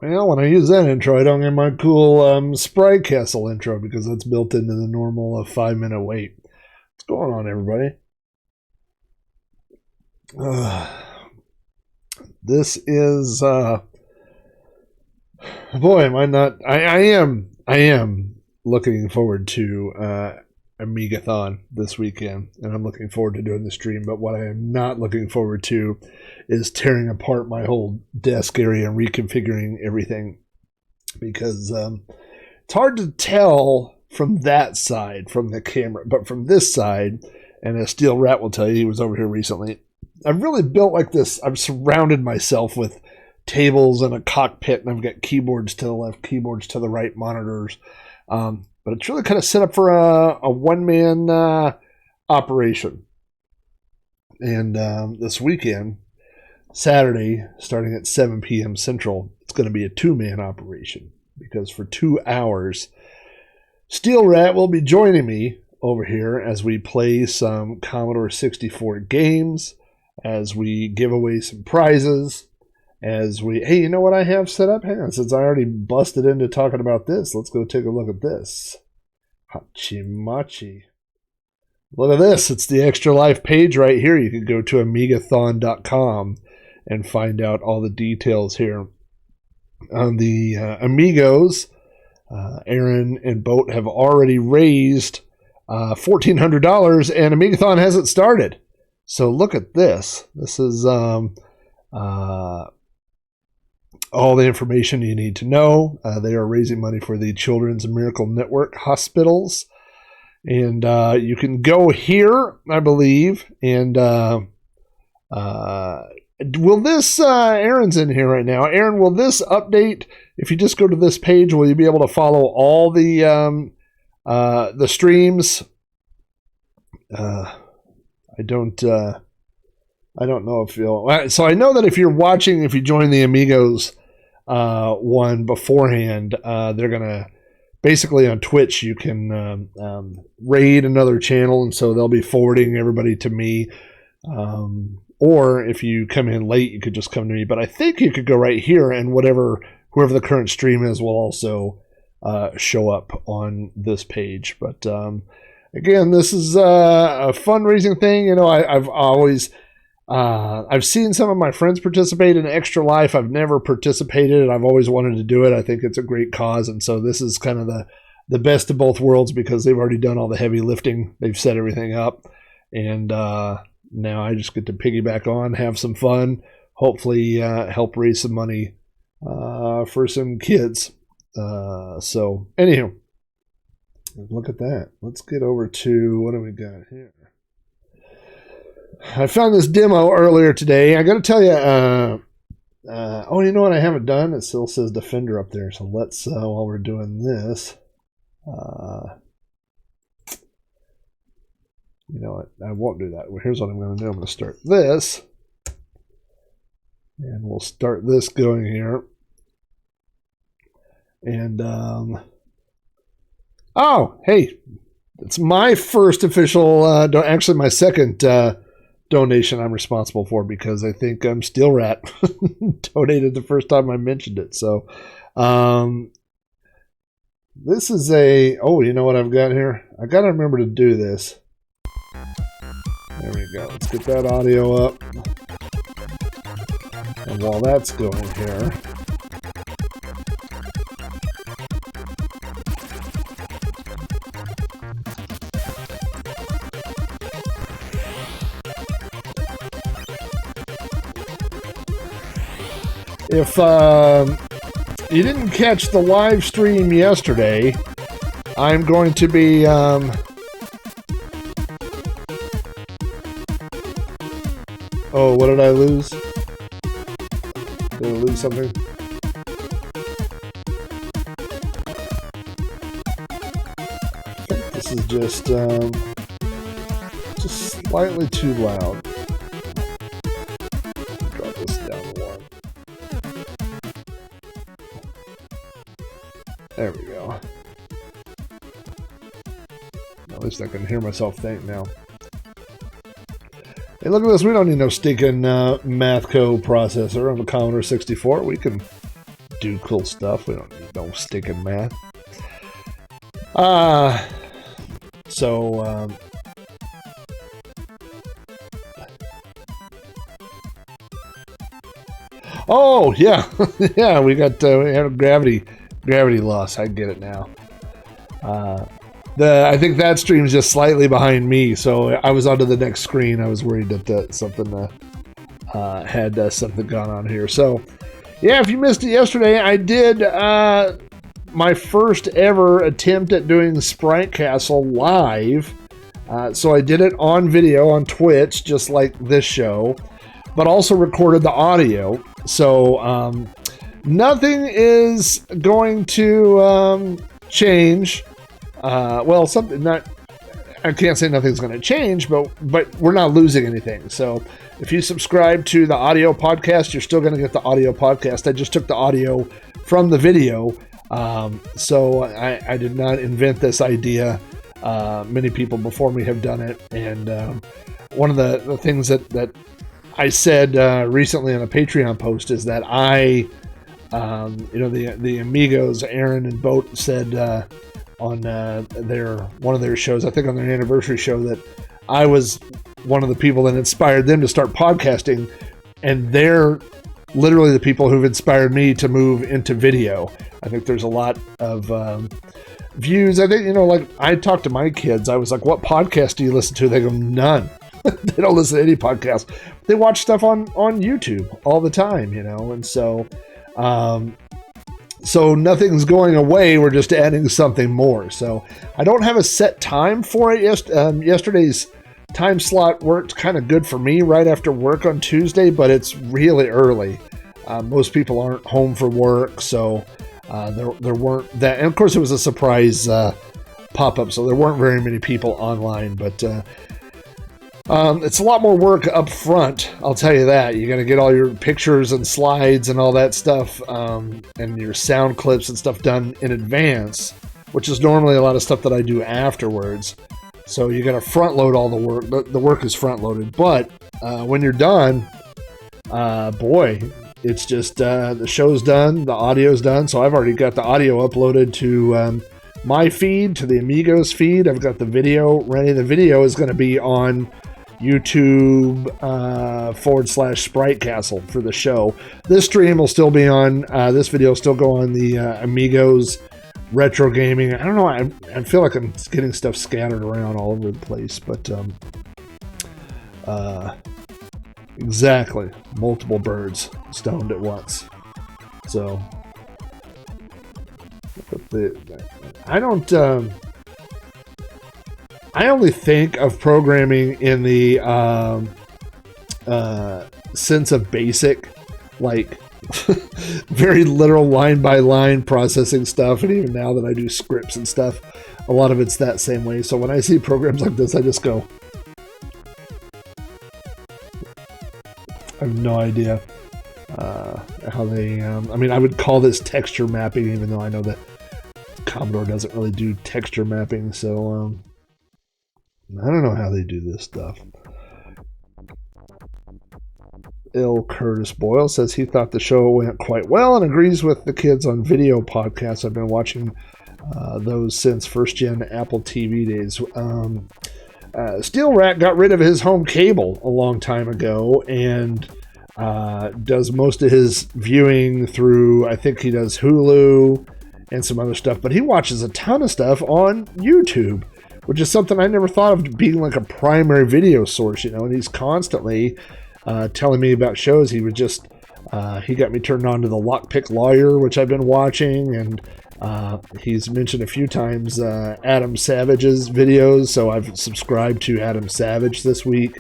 Well, when I use that intro, I don't get my cool Sprite Castle intro because that's built into the normal 5-minute wait. What's going on, everybody? This is boy, am I not? I am looking forward to Amigathon this weekend, and I'm looking forward to doing the stream. But what I am not looking forward to is tearing apart my whole desk area and reconfiguring everything, because it's hard to tell from that side, from the camera, but from this side, and as Steel Rat will tell you, he was over here recently, I've really built like this. I've surrounded myself with tables and a cockpit, and I've got keyboards to the left, keyboards to the right, monitors. But it's really kind of set up for a one-man operation. And this weekend, Saturday, starting at 7 p.m. Central, it's going to be a two-man operation, because for 2 hours, Steel Rat will be joining me over here as we play some Commodore 64 games, as we give away some prizes, hey, you know what I have set up? Hang on, since I already busted into talking about this, let's go take a look at this. Hachimachi. Look at this. It's the Extra Life page right here. You can go to amigathon.com and find out all the details here. On the Amigos, Aaron and Boat have already raised $1,400, and Amigathon hasn't started. So look at this. This is all the information you need to know. They are raising money for the Children's Miracle Network hospitals. And you can go here, I believe. And will this, Aaron's in here right now. Aaron, will this update, if you just go to this page, will you be able to follow all the streams? I don't know if you'll. So I know that if you're watching, if you join the Amigos one beforehand, they're gonna basically on Twitch you can raid another channel, and so they'll be forwarding everybody to me. Or if you come in late, you could just come to me. But I think you could go right here, and whoever the current stream is will also show up on this page. But again, this is a fundraising thing. You know, I've always I've seen some of my friends participate in Extra Life. I've never participated, and I've always wanted to do it. I think it's a great cause, and so this is kind of the best of both worlds, because they've already done all the heavy lifting. They've set everything up, and now I just get to piggyback on, have some fun, hopefully help raise some money for some kids. So, anywho, look at that. Let's get over to, what do we got here? I found this demo earlier today. I got to tell you, oh, you know what I haven't done? It still says Defender up there. So let's, while we're doing this, you know what? I won't do that. Well, here's what I'm going to do. I'm going to start this, and we'll start this going here. And, oh, hey, it's my first official, actually my second donation I'm responsible for, because I think Steel Rat donated the first time I mentioned it. So this is oh, you know what I've got here? I got to remember to do this. There we go. Let's get that audio up. And while that's going here, if you didn't catch the live stream yesterday, I'm going to be oh, what did I lose? Did I lose something? I think this is just slightly too loud. Drop this down to 1. There we go. At least I can hear myself think now. Hey, look at this. We don't need no stinking Mathco processor on the Commodore 64. We can do cool stuff. We don't need no stinking math. Oh yeah, yeah. We had a gravity loss. I get it now. I think that stream's just slightly behind me, so I was onto the next screen. I was worried that something had something gone on here. So yeah, if you missed it yesterday, I did my first ever attempt at doing Sprite Castle live. So I did it on video on Twitch, just like this show, but also recorded the audio. So nothing is going to change. Well, something not. I can't say nothing's going to change, but we're not losing anything. So if you subscribe to the audio podcast, you're still going to get the audio podcast. I just took the audio from the video. So I did not invent this idea. Many people before me have done it. And one of the things that I said recently on a Patreon post is that the amigos, Aaron and Boat, said on one of their shows, I think on their anniversary show, that I was one of the people that inspired them to start podcasting, and they're literally the people who've inspired me to move into video. I think there's a lot of views. I think, like I talked to my kids, I was like, what podcast do you listen to? They go, none. They don't listen to any podcast. They watch stuff on YouTube all the time, and so nothing's going away. We're just adding something more. So I don't have a set time for it. Yesterday's time slot worked kind of good for me right after work on Tuesday, but it's really early. Most people aren't home for work, so there weren't that. And of course, it was a surprise pop-up, so there weren't very many people online, but it's a lot more work up front, I'll tell you that. You got to get all your pictures and slides and all that stuff, and your sound clips and stuff done in advance, which is normally a lot of stuff that I do afterwards. So you got to front load all the work. The work is front loaded, but when you're done, boy, it's just the show's done, the audio's done. So I've already got the audio uploaded to my feed, to the Amigos feed. I've got the video ready. The video is going to be on YouTube /Sprite Castle for the show. This stream will still be on, this video will still go on the Amigos Retro Gaming. I don't know, I feel like I'm getting stuff scattered around all over the place, but exactly, multiple birds stoned at once. So I only think of programming in the sense of basic, like very literal line by line processing stuff. And even now that I do scripts and stuff, a lot of it's that same way. So when I see programs like this, I just go, I have no idea how they, I would call this texture mapping, even though I know that Commodore doesn't really do texture mapping. So, I don't know how they do this stuff. L. Curtis Boyle says he thought the show went quite well and agrees with the kids on video podcasts. I've been watching those since first-gen Apple TV days. Steel Rat got rid of his home cable a long time ago and does most of his viewing through, I think he does Hulu and some other stuff, but he watches a ton of stuff on YouTube, which is something I never thought of being like a primary video source, and he's constantly telling me about shows. He was just, he got me turned on to the Lockpick Lawyer, which I've been watching, and he's mentioned a few times Adam Savage's videos, so I've subscribed to Adam Savage this week.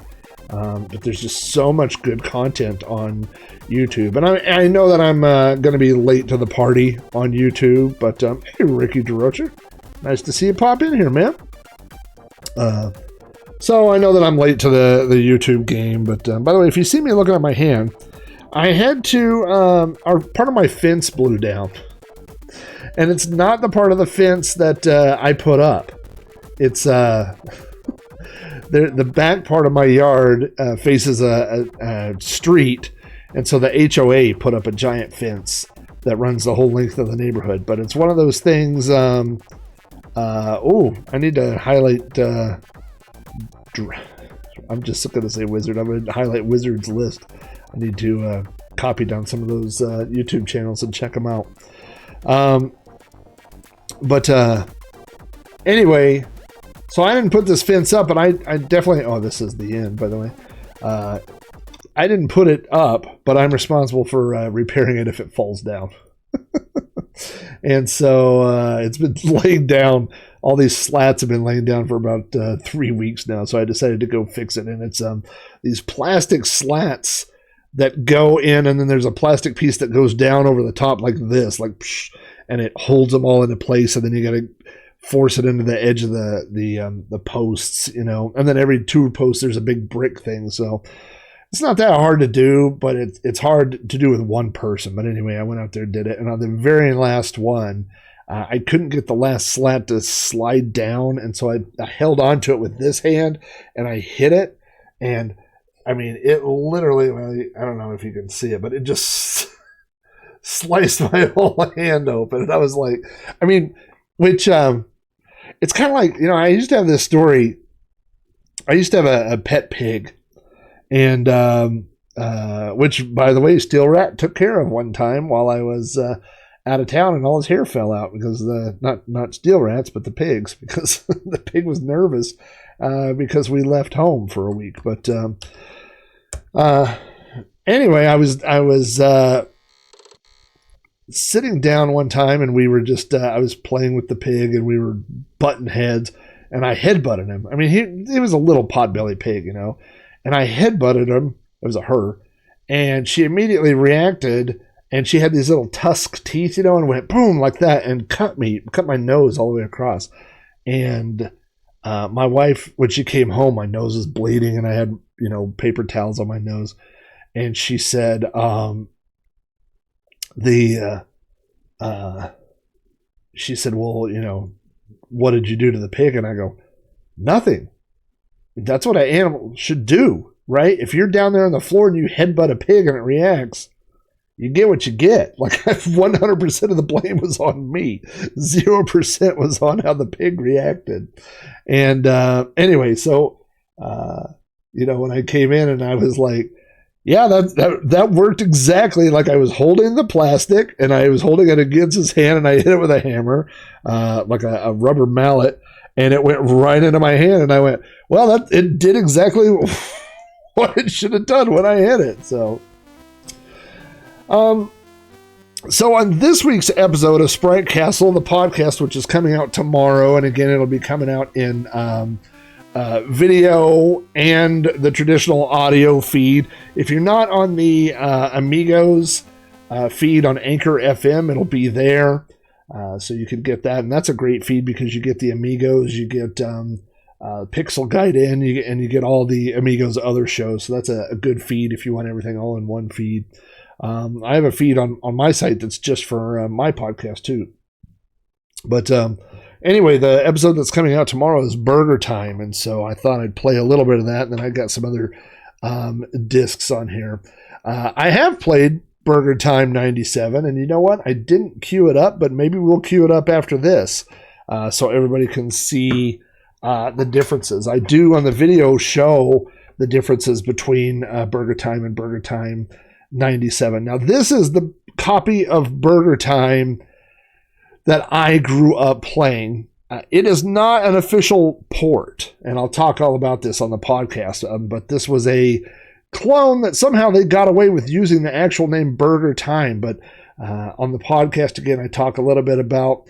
But there's just so much good content on YouTube. And I know that I'm going to be late to the party on YouTube, but hey, Ricky DeRocher, nice to see you pop in here, man. So I know that I'm late to the YouTube game, but by the way, if you see me looking at my hand, I had to, part of my fence blew down. And it's not the part of the fence that I put up. It's the back part of my yard faces a street, and so the HOA put up a giant fence that runs the whole length of the neighborhood. But it's one of those things. I need to highlight. I'm just going to say Wizard. I'm going to highlight Wizard's list. I need to copy down some of those YouTube channels and check them out. Anyway, so I didn't put this fence up, but I definitely... Oh, this is the end, by the way. I didn't put it up, but I'm responsible for repairing it if it falls down. And so it's been laying down. All these slats have been laying down for about 3 weeks now, so I decided to go fix it. And it's these plastic slats that go in, and then there's a plastic piece that goes down over the top like this, like, psh, and it holds them all into place, and then you got to force it into the edge of the posts, you know. And then every 2 posts there's a big brick thing, so it's not that hard to do, but it's hard to do with one person. But anyway, I went out there and did it. And on the very last one, I couldn't get the last slat to slide down. And so I held onto it with this hand and I hit it. And I mean, it literally, well, I don't know if you can see it, but it just sliced my whole hand open. And I was like, I mean, which it's kind of like, you know, I used to have this story. I used to have a pet pig. And which, by the way, Steel Rat took care of one time while I was out of town, and all his hair fell out because not Steel Rats, but the pigs, because the pig was nervous because we left home for a week. But anyway, I was sitting down one time, and we were just I was playing with the pig, and we were butting heads, and I headbutted him. I mean, he was a little potbelly pig, you know. And I headbutted him. It was a her. And she immediately reacted. And she had these little tusk teeth, you know, and went boom like that and cut my nose all the way across. And my wife, when she came home, my nose was bleeding and I had, you know, paper towels on my nose. And she said, she said, well, you know, what did you do to the pig? And I go, nothing. That's what an animal should do, right? If you're down there on the floor and you headbutt a pig and it reacts, you get what you get. Like 100% of the blame was on me. 0% was on how the pig reacted. And anyway, so, you know, when I came in and I was like, yeah, that worked exactly. Like I was holding the plastic and I was holding it against his hand and I hit it with a hammer, like a rubber mallet. And it went right into my hand, and I went, well, it did exactly what it should have done when I hit it. So on this week's episode of Sprite Castle, the podcast, which is coming out tomorrow, and again, it'll be coming out in video and the traditional audio feed. If you're not on the Amigos feed on Anchor FM, it'll be there. So you can get that, and that's a great feed because you get the Amigos, you get Pixel Guide in, and you get all the Amigos other shows. So that's a good feed if you want everything all in one feed. I have a feed on my site that's just for my podcast too. But anyway, the episode that's coming out tomorrow is Burgertime, and so I thought I'd play a little bit of that, and then I got some other discs on here. I have played Burgertime 97, and you know what? I didn't queue it up, but maybe we'll queue it up after this so everybody can see the differences. I do on the video show the differences between Burgertime and Burgertime 97. Now, this is the copy of Burgertime that I grew up playing. It is not an official port, and I'll talk all about this on the podcast, but this was a clone that somehow they got away with using the actual name Burgertime. But on the podcast, again, I talk a little bit about,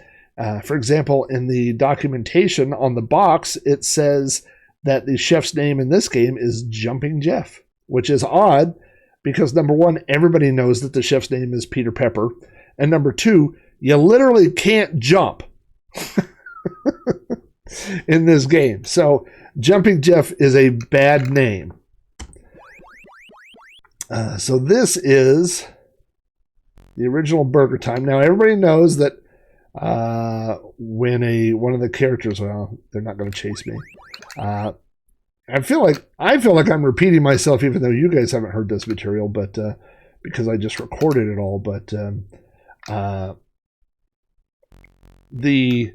for example, in the documentation on the box, it says that the chef's name in this game is Jumping Jeff, which is odd because, number one, everybody knows that the chef's name is Peter Pepper. And number two, you literally can't jump in this game. So Jumping Jeff is a bad name. So this is the original Burgertime. Now everybody knows that when one of the characters, well, they're not going to chase me. I feel like I'm repeating myself, even though you guys haven't heard this material, but because I just recorded it all. But the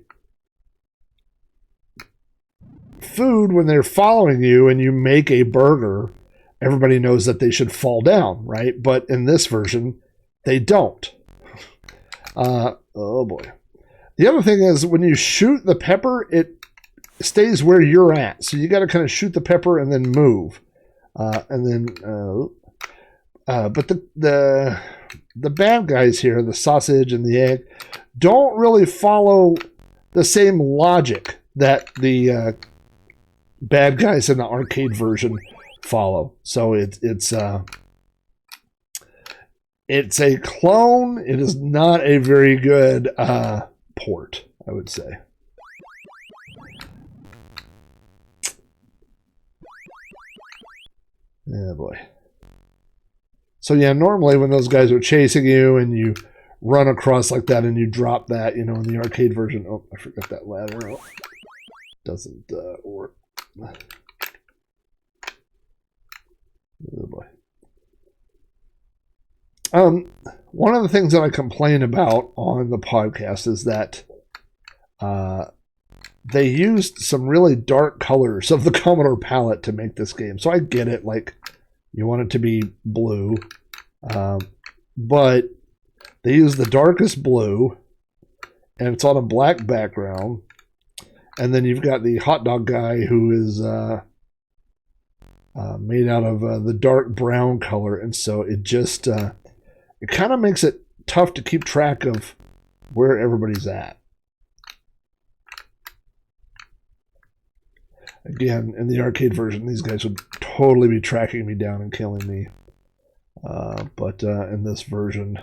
food, when they're following you and you make a burger, everybody knows that they should fall down, right? But in this version, they don't. Oh boy. The other thing is when you shoot the pepper, it stays where you're at. So you got to kind of shoot the pepper and then move. But the bad guys here, the sausage and the egg, don't really follow the same logic that the bad guys in the arcade version follow. So it's a clone. It is not a very good port, I would say. Oh boy. So yeah, normally when those guys are chasing you and you run across like that and you drop that, in the arcade version. Oh, I forgot that ladder. Oh, doesn't work. Oh boy. One of the things that I complain about on the podcast is that they used some really dark colors of the Commodore palette to make this game. So I get it, like you want it to be blue, but they use the darkest blue, and it's on a black background. And then you've got the hot dog guy who is made out of the dark brown color, and so it just it kind of makes it tough to keep track of where everybody's at. Again, in the arcade version, these guys would totally be tracking me down and killing me. But in this version,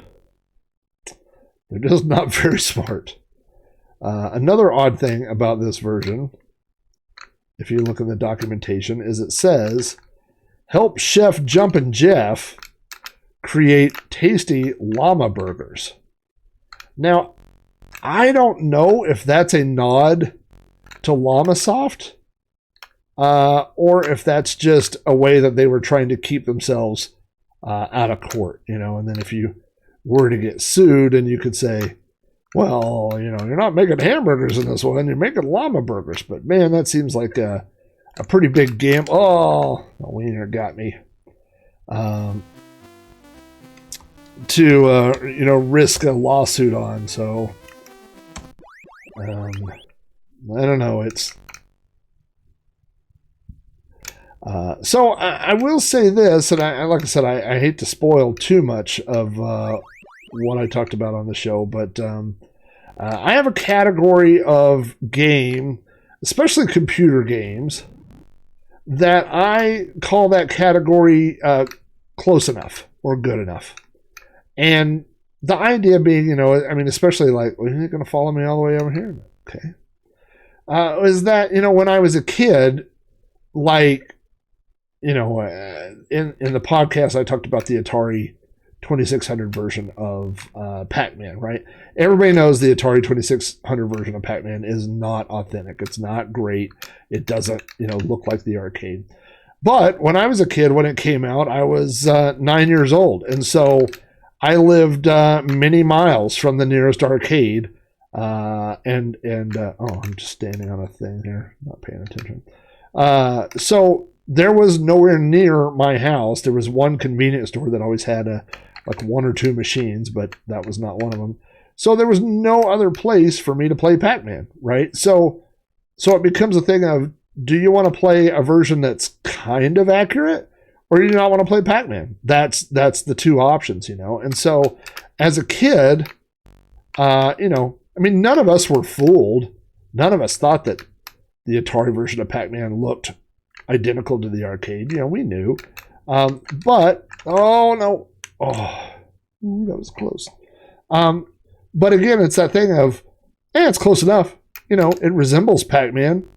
they're just not very smart. Another odd thing about this version, if you look in the documentation, is it says, help Chef Jumpin' Jeff create tasty llama burgers. Now, I don't know if that's a nod to Llama Soft, or if that's just a way that they were trying to keep themselves out of court, and then if you were to get sued, and you could say, well, you're not making hamburgers in this one, you're making llama burgers. But man, that seems like a pretty big gamble. Oh, the wiener got me. To risk a lawsuit on. So I don't know. It's so I will say this, and like I said, I hate to spoil too much of what I talked about on the show, but I have a category of game, especially computer games, that I call that category close enough or good enough. And the idea being, especially like, well, you're going to follow me all the way over here? Okay. Is that, when I was a kid, like, in the podcast, I talked about the Atari 2600 version of Pac-Man, right? Everybody knows the Atari 2600 version of Pac-Man is not authentic. It's not great. It doesn't, look like the arcade. But when I was a kid, when it came out, I was 9 years old. And so I lived many miles from the nearest arcade. Oh, I'm just standing on a thing here, not paying attention. So there was nowhere near my house. There was one convenience store that always had like one or two machines, but that was not one of them. So there was no other place for me to play Pac-Man, right? So it becomes a thing of, do you want to play a version that's kind of accurate, or do you not want to play Pac-Man? That's the two options, And so as a kid, none of us were fooled. None of us thought that the Atari version of Pac-Man looked identical to the arcade. We knew. But, oh no. Oh, that was close. But again, it's that thing of, it's close enough. It resembles Pac-Man.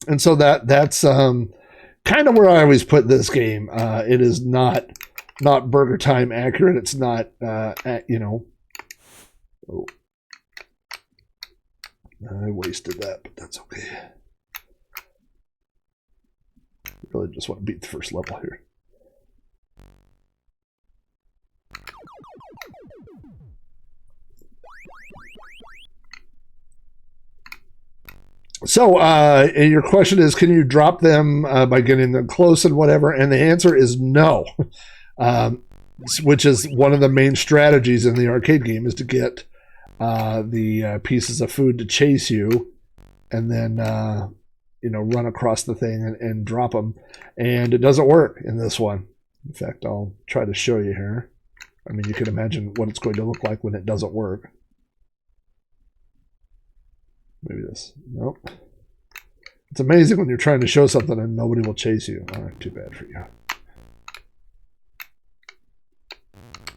And so that's kind of where I always put this game. It is not Burgertime accurate. It's not, Oh. I wasted that, but that's okay. I really just want to beat the first level here. So your question is, can you drop them by getting them close and whatever? And the answer is no, which is one of the main strategies in the arcade game, is to get the pieces of food to chase you and then run across the thing and drop them. And it doesn't work in this one. In fact, I'll try to show you here. I mean, you can imagine what it's going to look like when it doesn't work. Maybe this. Nope. It's amazing when you're trying to show something and nobody will chase you. All right, too bad for you.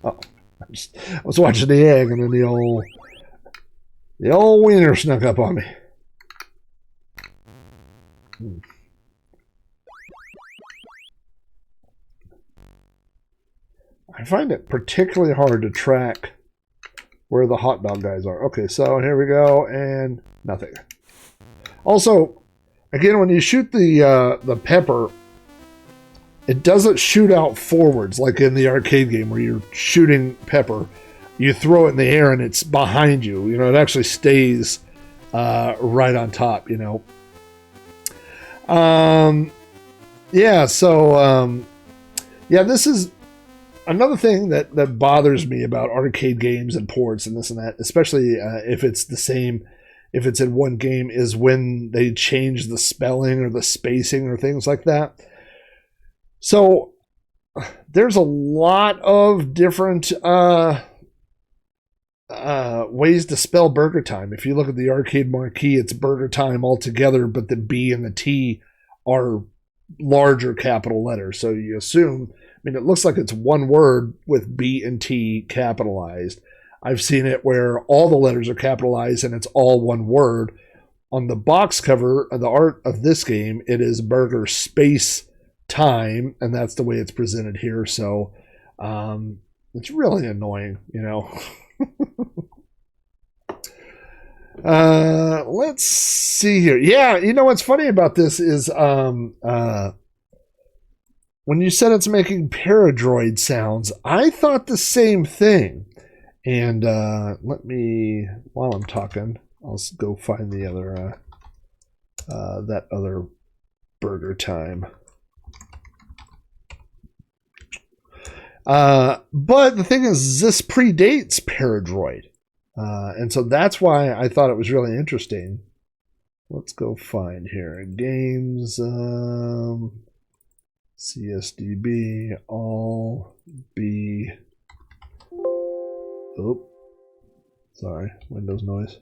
Oh, I was watching the egg and then the old wiener snuck up on me. I find it particularly hard to track where the hot dog guys are. Okay, so here we go, and nothing. Also, again, when you shoot the pepper, it doesn't shoot out forwards like in the arcade game where you're shooting pepper. You throw it in the air and it's behind you. It actually stays right on top. This is another thing that bothers me about arcade games and ports and this and that, especially if it's the same, if it's in one game, is when they change the spelling or the spacing or things like that. So there's a lot of different ways to spell Burgertime. If you look at the arcade marquee, it's Burgertime altogether, but the B and the T are larger capital letters. So you assume, it looks like it's one word with B and T capitalized. I've seen it where all the letters are capitalized and it's all one word. On the box cover of the art of this game, it is Burger Space Time, and that's the way it's presented here. So it's really annoying, Let's see here. Yeah, what's funny about this is when you said it's making Paradroid sounds, I thought the same thing. And let me, while I'm talking, I'll go find the other, that other Burgertime. But the thing is, this predates Paradroid. And so that's why I thought it was really interesting. Let's go find here. Games, CSDB, all B. Oh, sorry, Windows noise.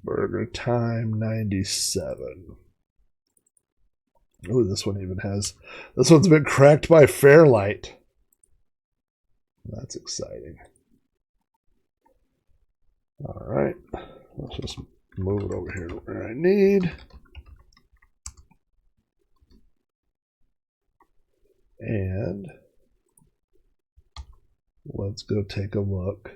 Burgertime 97. Oh, this one even has. This one's been cracked by Fairlight. That's exciting. All right. Let's just move it over here to where I need. And let's go take a look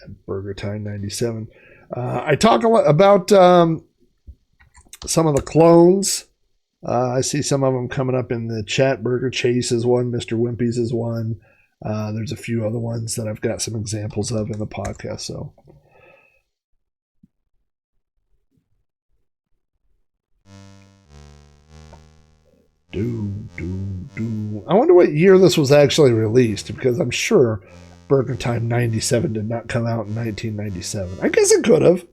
at Burgertime 97. I talk a lot about some of the clones. I see some of them coming up in the chat. Burger Chase is one. Mr. Wimpy's is one. There's a few other ones that I've got some examples of in the podcast. So, I wonder what year this was actually released, because I'm sure Burgertime 97 did not come out in 1997. I guess it could have,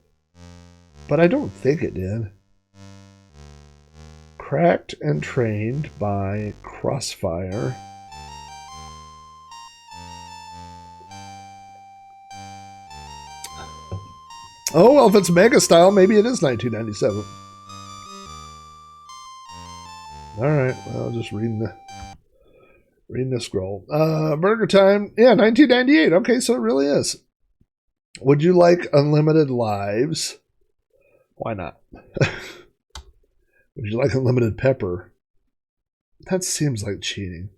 but I don't think it did. Cracked and trained by Crossfire. Oh, well, if it's Mega Style, maybe it is 1997. All right, well, just reading the scroll. Burgertime, yeah, 1998. Okay, so it really is. Would you like unlimited lives? Why not? Would you like unlimited pepper? That seems like cheating,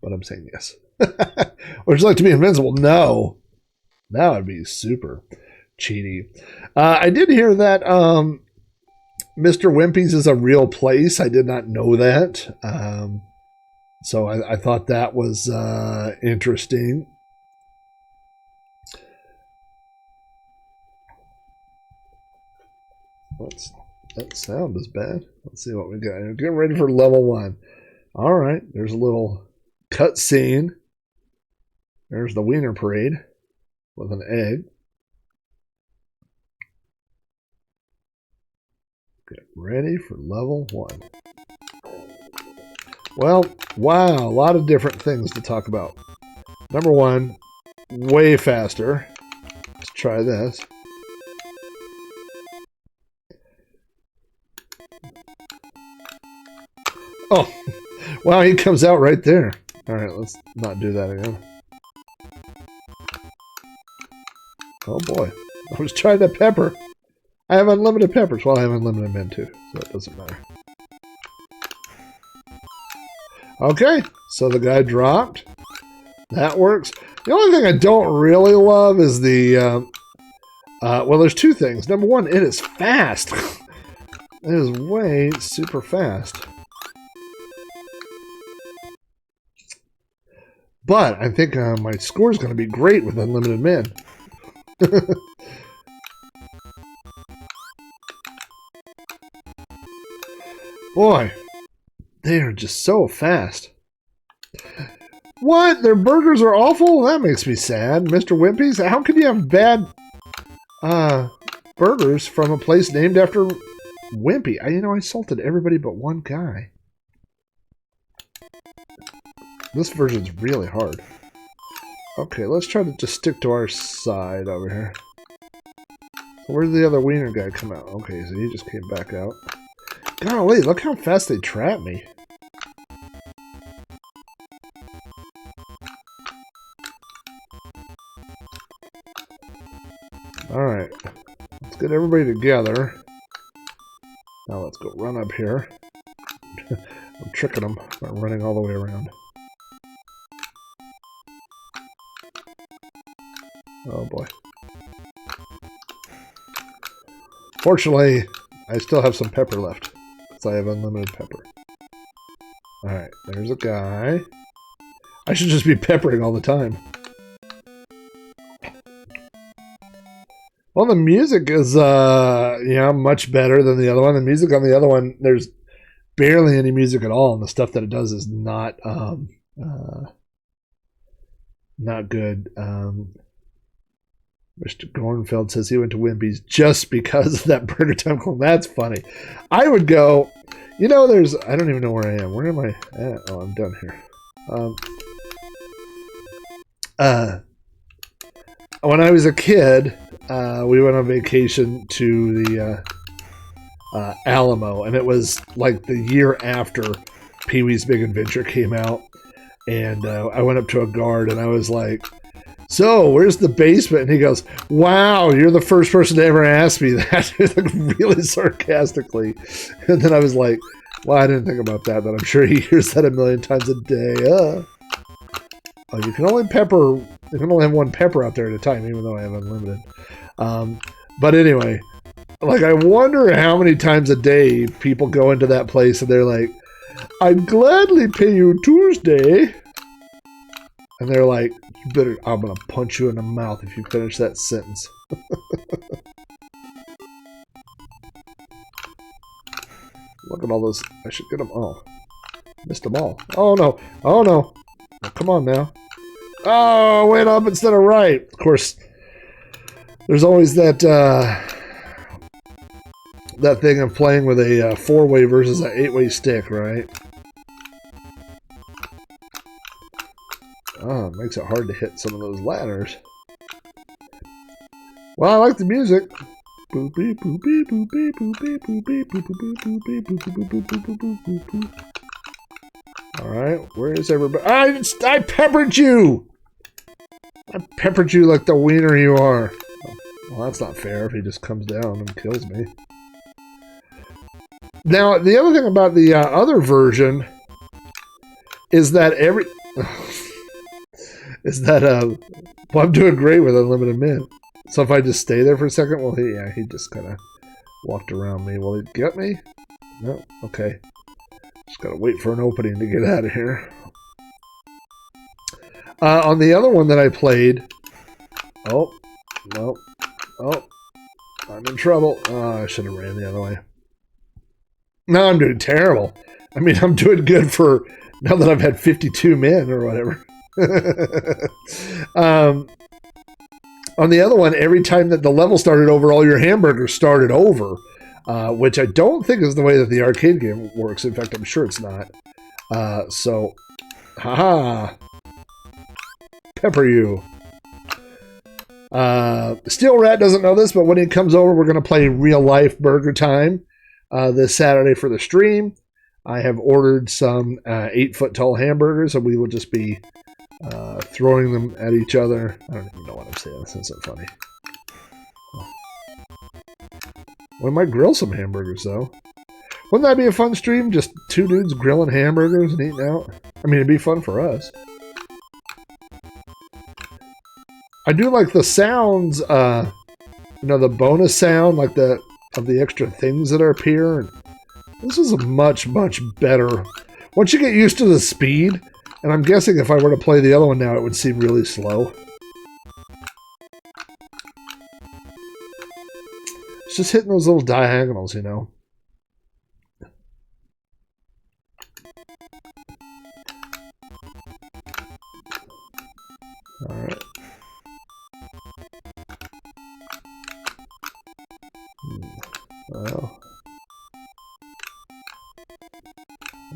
but I'm saying yes. Would you like to be invincible? No. That would be super cheaty. I did hear that Mr. Wimpy's is a real place. I did not know that. So I thought that was interesting. That sound is bad. Let's see what we got. We're getting ready for level 1. All right, there's a little cut scene. There's the Wiener Parade with an egg. Get ready for level 1. Well, wow, a lot of different things to talk about. Number 1, way faster. Let's try this. Oh, wow, he comes out right there. All right, let's not do that again. Oh boy, I was trying to pepper. I have unlimited peppers. Well, I have unlimited men too, so it doesn't matter. Okay, so the guy dropped. That works. The only thing I don't really love is the... well, there's two things. Number one, it is fast. It is way super fast. But I think my score is going to be great with unlimited men. Boy, they are just so fast. What? Their burgers are awful? That makes me sad. Mr. Wimpy's? How could you have bad burgers from a place named after Wimpy? I insulted everybody but one guy. This version's really hard. Okay, let's try to just stick to our side over here. So where did the other wiener guy come out? Okay, so he just came back out. Golly, look how fast they trap me. Alright. Let's get everybody together. Now let's go run up here. I'm tricking them by running all the way around. Oh boy. Fortunately, I still have some pepper left. Because I have unlimited pepper. Alright, there's a guy. I should just be peppering all the time. Well, the music is, much better than the other one. The music on the other one, there's barely any music at all, and the stuff that it does is not good. Mr. Gornfeld says he went to Wimpy's just because of that Burgertime clone. That's funny. I would go, I don't even know where I am. Where am I at? Oh, I'm done here. When I was a kid, we went on vacation to the Alamo, and it was like the year after Pee-wee's Big Adventure came out, and I went up to a guard, and I was like, so, where's the basement? And he goes, wow, you're the first person to ever ask me that, like, really sarcastically. And then I was like, well, I didn't think about that, but I'm sure he hears that a million times a day. Oh, you can only have one pepper out there at a time, even though I have unlimited. But anyway, like, I wonder how many times a day people go into that place and they're like, I'd gladly pay you Tuesday. And they're like, I'm going to punch you in the mouth if you finish that sentence. Look at all those. I should get them all. Missed them all. Oh, no. Oh, no. Oh, come on now. Oh, went up instead of right. Of course, there's always that that thing of playing with a 4-way versus an 8-way stick, right? Oh, it makes it hard to hit some of those ladders. Well, I like the music. Alright, where is everybody? I peppered you! I peppered you like the wiener you are. Well, that's not fair if he just comes down and kills me. Now, the other thing about the other version is that well, I'm doing great with unlimited men. So if I just stay there for a second, well, he just kind of walked around me. Will he get me? No? Okay. Just gotta wait for an opening to get out of here. On the other one that I played... Oh, no. Oh, I'm in trouble. Oh, I should have ran the other way. No, I'm doing terrible. I mean, I'm doing good for now that I've had 52 men or whatever. On the other one, every time that the level started over, all your hamburgers started over, which I don't think is the way that the arcade game works. In fact, I'm sure it's not. So, haha. Pepper you. Steel Rat doesn't know this, but when he comes over, we're going to play real life Burgertime this Saturday for the stream. I have ordered some 8-foot tall hamburgers, and we will just be throwing them at each other. I don't even know what I'm saying. This isn't funny. We might grill some hamburgers, though. Wouldn't that be a fun stream? Just two dudes grilling hamburgers and eating out? I mean, it'd be fun for us. I do like the sounds, the bonus sound, like of the extra things that appear. This is a much, much better... Once you get used to the speed, and I'm guessing if I were to play the other one now, it would seem really slow. It's just hitting those little diagonals, you know. Alright. Well.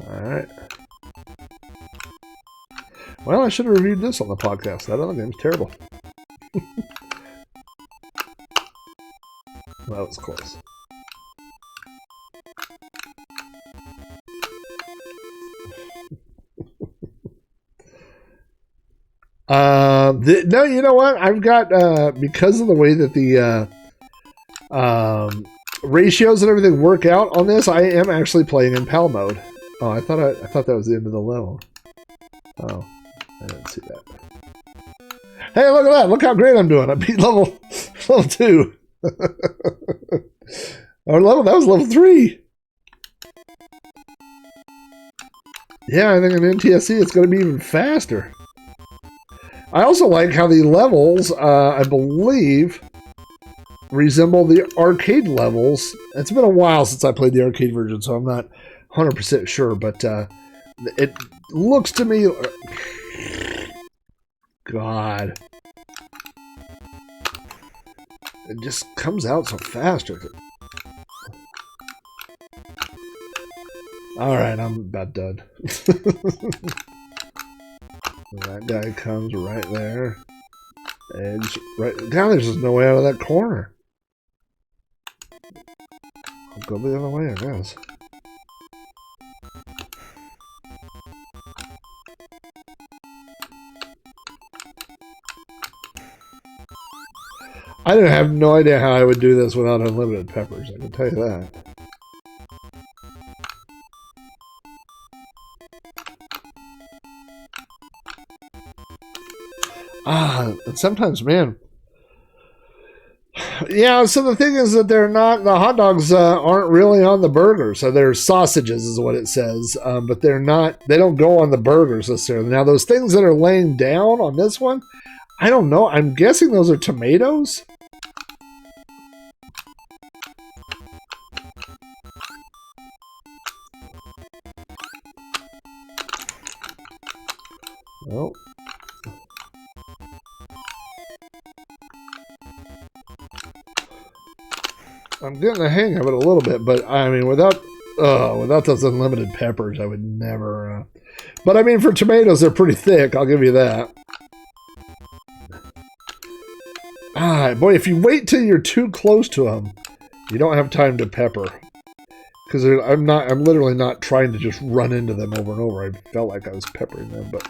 Alright. Well, I should have reviewed this on the podcast. That other game's terrible. That was close. No, you know what? I've got, because of the way that the ratios and everything work out on this, I am actually playing in PAL mode. Oh, I thought that was the end of the level. Oh, I didn't see that. Hey, look at that! Look how great I'm doing! I beat level 2. Or that was level 3. Yeah, I think in NTSC it's going to be even faster. I also like how the levels, I believe, resemble the arcade levels. It's been a while since I played the arcade version, so I'm not 100% sure, but it looks to me... God. It just comes out so fast. Alright, I'm about done. That guy comes right there. Edge right down. There's just no way out of that corner. I'll go the other way, I guess. I have no idea how I would do this without unlimited peppers, I can tell you that. And sometimes, man. Yeah, so the thing is that they're not, the hot dogs aren't really on the burger. So they're sausages is what it says. But they're not, they don't go on the burgers necessarily. Now, those things that are laying down on this one, I don't know. I'm guessing those are tomatoes. Well. I'm getting the hang of it a little bit, but I mean, without those unlimited peppers, I would never. But I mean, for tomatoes, they're pretty thick. I'll give you that. Boy, if you wait till you're too close to them, you don't have time to pepper. Because I'm literally not trying to just run into them over and over. I felt like I was peppering them, but.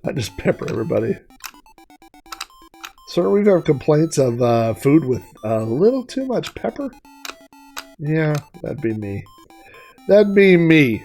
I just pepper everybody. Sir, we've had complaints of food with a little too much pepper. Yeah, that'd be me. That'd be me.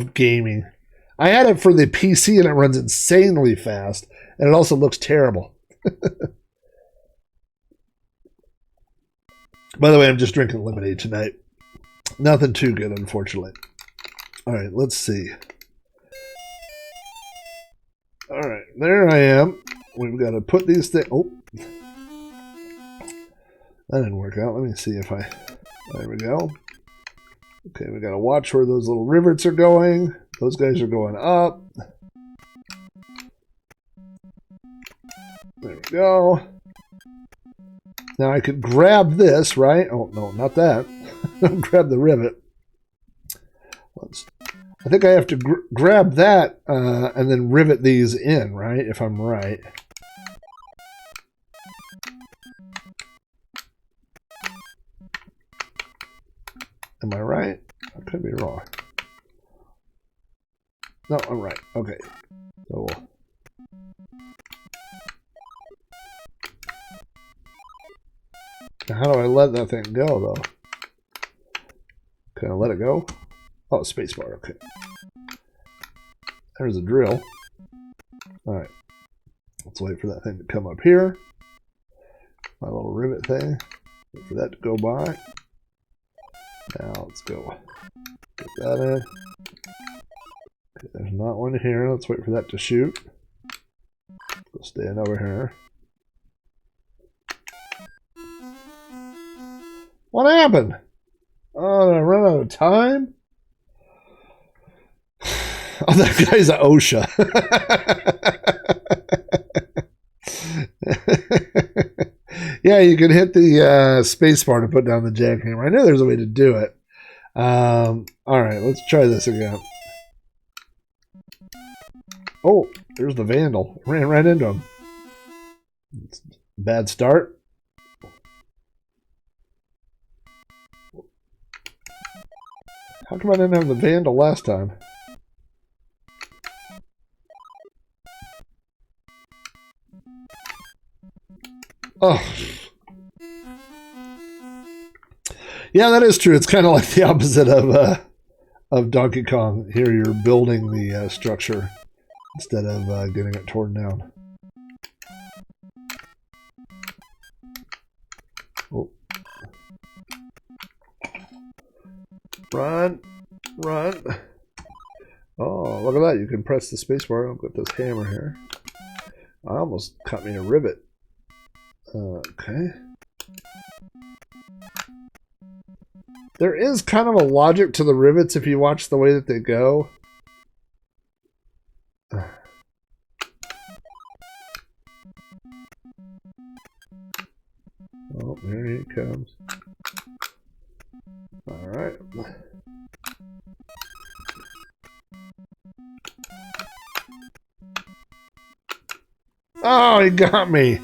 of gaming. I had it for the PC and it runs insanely fast, and it also looks terrible. By the way, I'm just drinking lemonade tonight. Nothing too good, unfortunately. All right, let's see. All right, there I am. We've got to put these things... Oh. That didn't work out. Let me see if I... There we go. Okay, we got to watch where those little rivets are going. Those guys are going up. There we go. Now I could grab this, right? Oh, no, not that. Grab the rivet. I think I have to grab that and then rivet these in, right? If I'm right. Am I right? I could be wrong. No, I'm right. Okay. So now how do I let that thing go, though? Can I let it go? Oh, spacebar. Okay. There's a drill. All right. Let's wait for that thing to come up here. My little rivet thing. Wait for that to go by. Now let's go. Get that in. Okay, there's not one here. Let's wait for that to shoot. Go stand over here. What happened? Oh, did I run out of time? Oh, that guy's an OSHA. Yeah, you can hit the space bar to put down the jackhammer. I knew there's a way to do it. All right, let's try this again. Oh, there's the vandal. Ran right into him. Bad start. How come I didn't have the vandal last time? Oh. Yeah, that is true. It's kind of like the opposite of Donkey Kong. Here you're building the structure instead of getting it torn down. Oh. Run! Run! Oh, look at that. You can press the spacebar. I've got this hammer here. I almost cut me a rivet. Okay. There is kind of a logic to the rivets if you watch the way that they go. Oh, there he comes. Alright. Oh, he got me.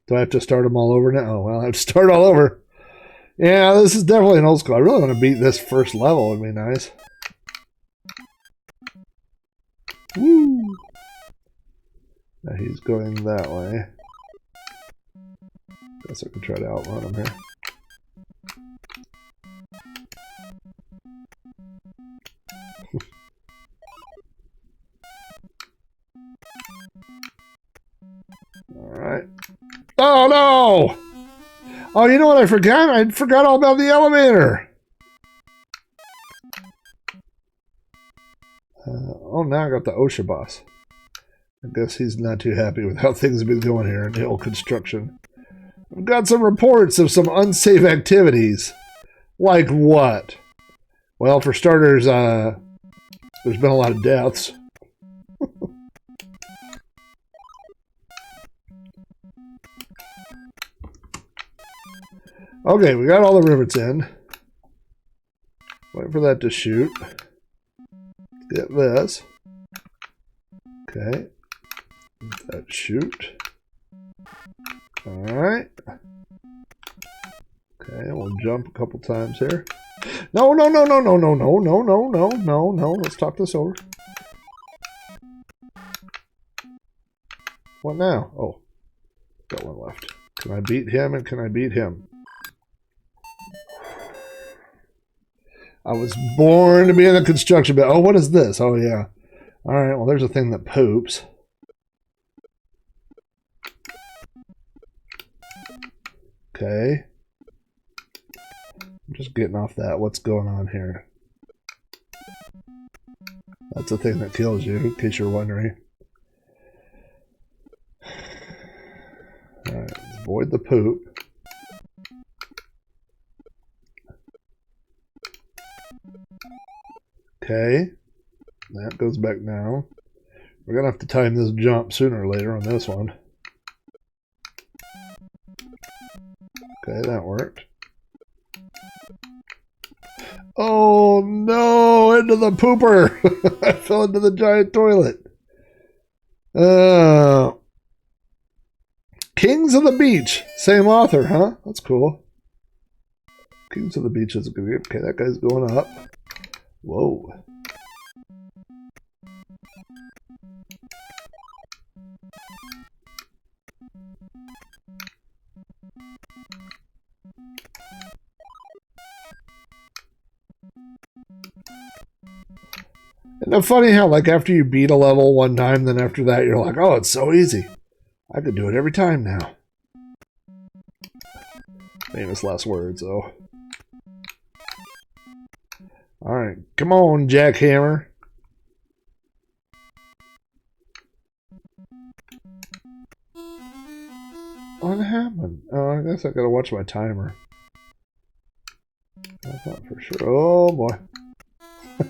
Do I have to start them all over now? Oh, well, I have to start all over. Yeah, this is definitely an old school. I really want to beat this first level. It'd be nice. Woo! Now he's going that way. Guess I can try to outrun him here. Alright. Oh no! Oh, you know what I forgot? I forgot all about the elevator. Oh, now I got the OSHA boss. I guess he's not too happy with how things have been going here in the old construction. I've got some reports of some unsafe activities. Like what? Well, for starters, there's been a lot of deaths. Okay, we got all the rivets in. Wait for that to shoot. Get this. Okay. That shoot. Alright. Okay, we'll jump a couple times here. No, no, no, no, no, no, no, no, no, no, no, no. Let's talk this over. What now? Oh. Got one left. Can I beat him and can I beat him? I was born to be in the construction bit. Oh, what is this? Oh, yeah. All right, well, there's a thing that poops. Okay. I'm just getting off that. What's going on here? That's the thing that kills you, in case you're wondering. All right, let's avoid the poop. Okay, that goes back now. We're going to have to time this jump sooner or later on this one. Okay, that worked. Oh no, into the pooper! I fell into the giant toilet. Kings of the Beach. Same author, huh? That's cool. Kings of the Beach is a good game. Okay, that guy's going up. Whoa. Isn't it funny how, like, after you beat a level one time, then after that you're like, oh, it's so easy. I could do it every time now. Famous last words, though. Alright, come on, jackhammer. What happened? Oh, I guess I gotta watch my timer. I thought for sure. Oh boy.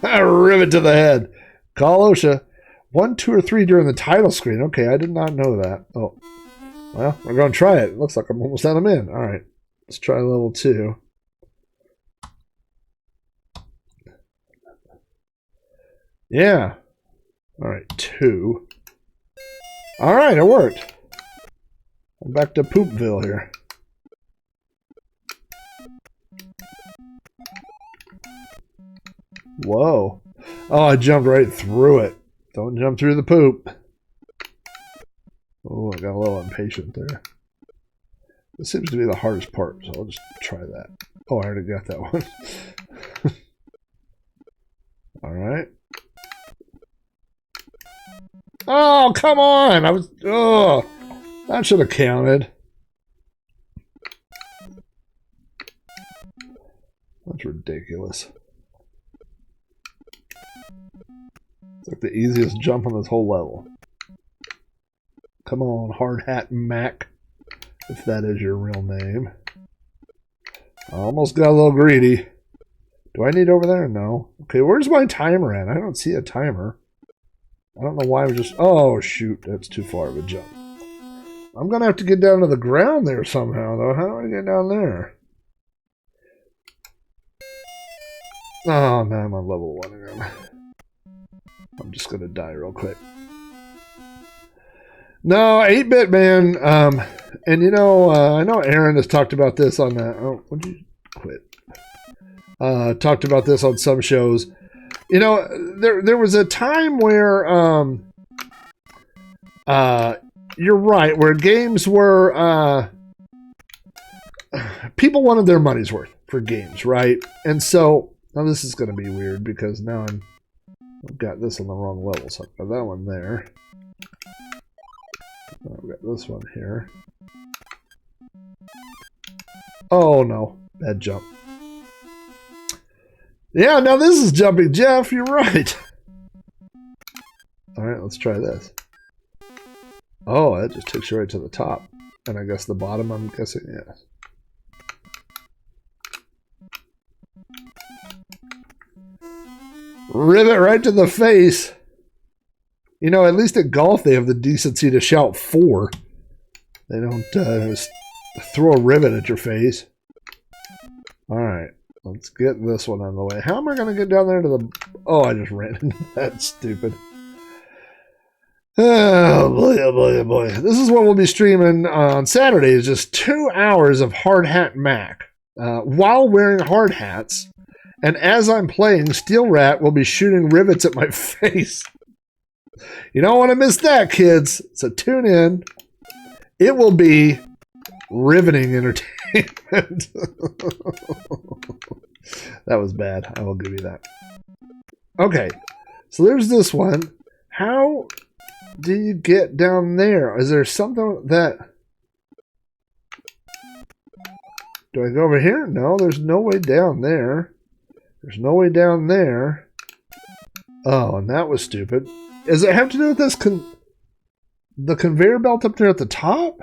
Rivet to the head. Call OSHA. 1, 2, or 3 during the title screen. Okay, I did not know that. Oh. Well, we're going to try it. Looks like I'm almost out of min. All right. Let's try level 2. Yeah. All right, 2. All right, it worked. I'm back to Poopville here. Whoa. Oh, I jumped right through it. Don't jump through the poop. Oh, I got a little impatient there. This seems to be the hardest part, so I'll just try that. Oh, I already got that one. All right. Oh, come on! Oh, that should have counted. That's ridiculous. It's like the easiest jump on this whole level. Come on, Hard Hat Mack, if that is your real name. I almost got a little greedy. Do I need over there? No. Okay, where's my timer at? I don't see a timer. I don't know why I'm just... Oh, shoot. That's too far of a jump. I'm going to have to get down to the ground there somehow, though. How do I get down there? Oh, now I'm on level 1 again. I'm just going to die real quick. No, 8-bit man. And you know, I know Aaron has talked about this on that. Oh, would you quit? Talked about this on some shows. You know, there was a time where you're right, where games were people wanted their money's worth for games, right? And so now this is going to be weird because now I've got this on the wrong level, so I've got that one there. I've got this one here. Oh no, bad jump. Yeah, now this is jumping Jeff, you're right. Alright, let's try this. Oh, that just takes you right to the top. And I guess the bottom, I'm guessing, yes. Rivet right to the face. You know, at least at golf they have the decency to shout 4. They don't just throw a rivet at your face. Alright. Let's get this one out of the way. How am I going to get down there to the... Oh, I just ran into that. Stupid. Oh, boy, oh, boy, oh, boy. This is what we'll be streaming on Saturday. Is just 2 hours of Hard Hat Mack. While wearing hard hats. And as I'm playing, Steel Rat will be shooting rivets at my face. You don't want to miss that, kids. So tune in. It will be riveting entertainment. That was bad. I will give you that. Okay. So there's this one. How do you get down there? Is there something that... Do I go over here? No, there's no way down there. There's no way down there. Oh, and that was stupid. Does it have to do with this the conveyor belt up there at the top?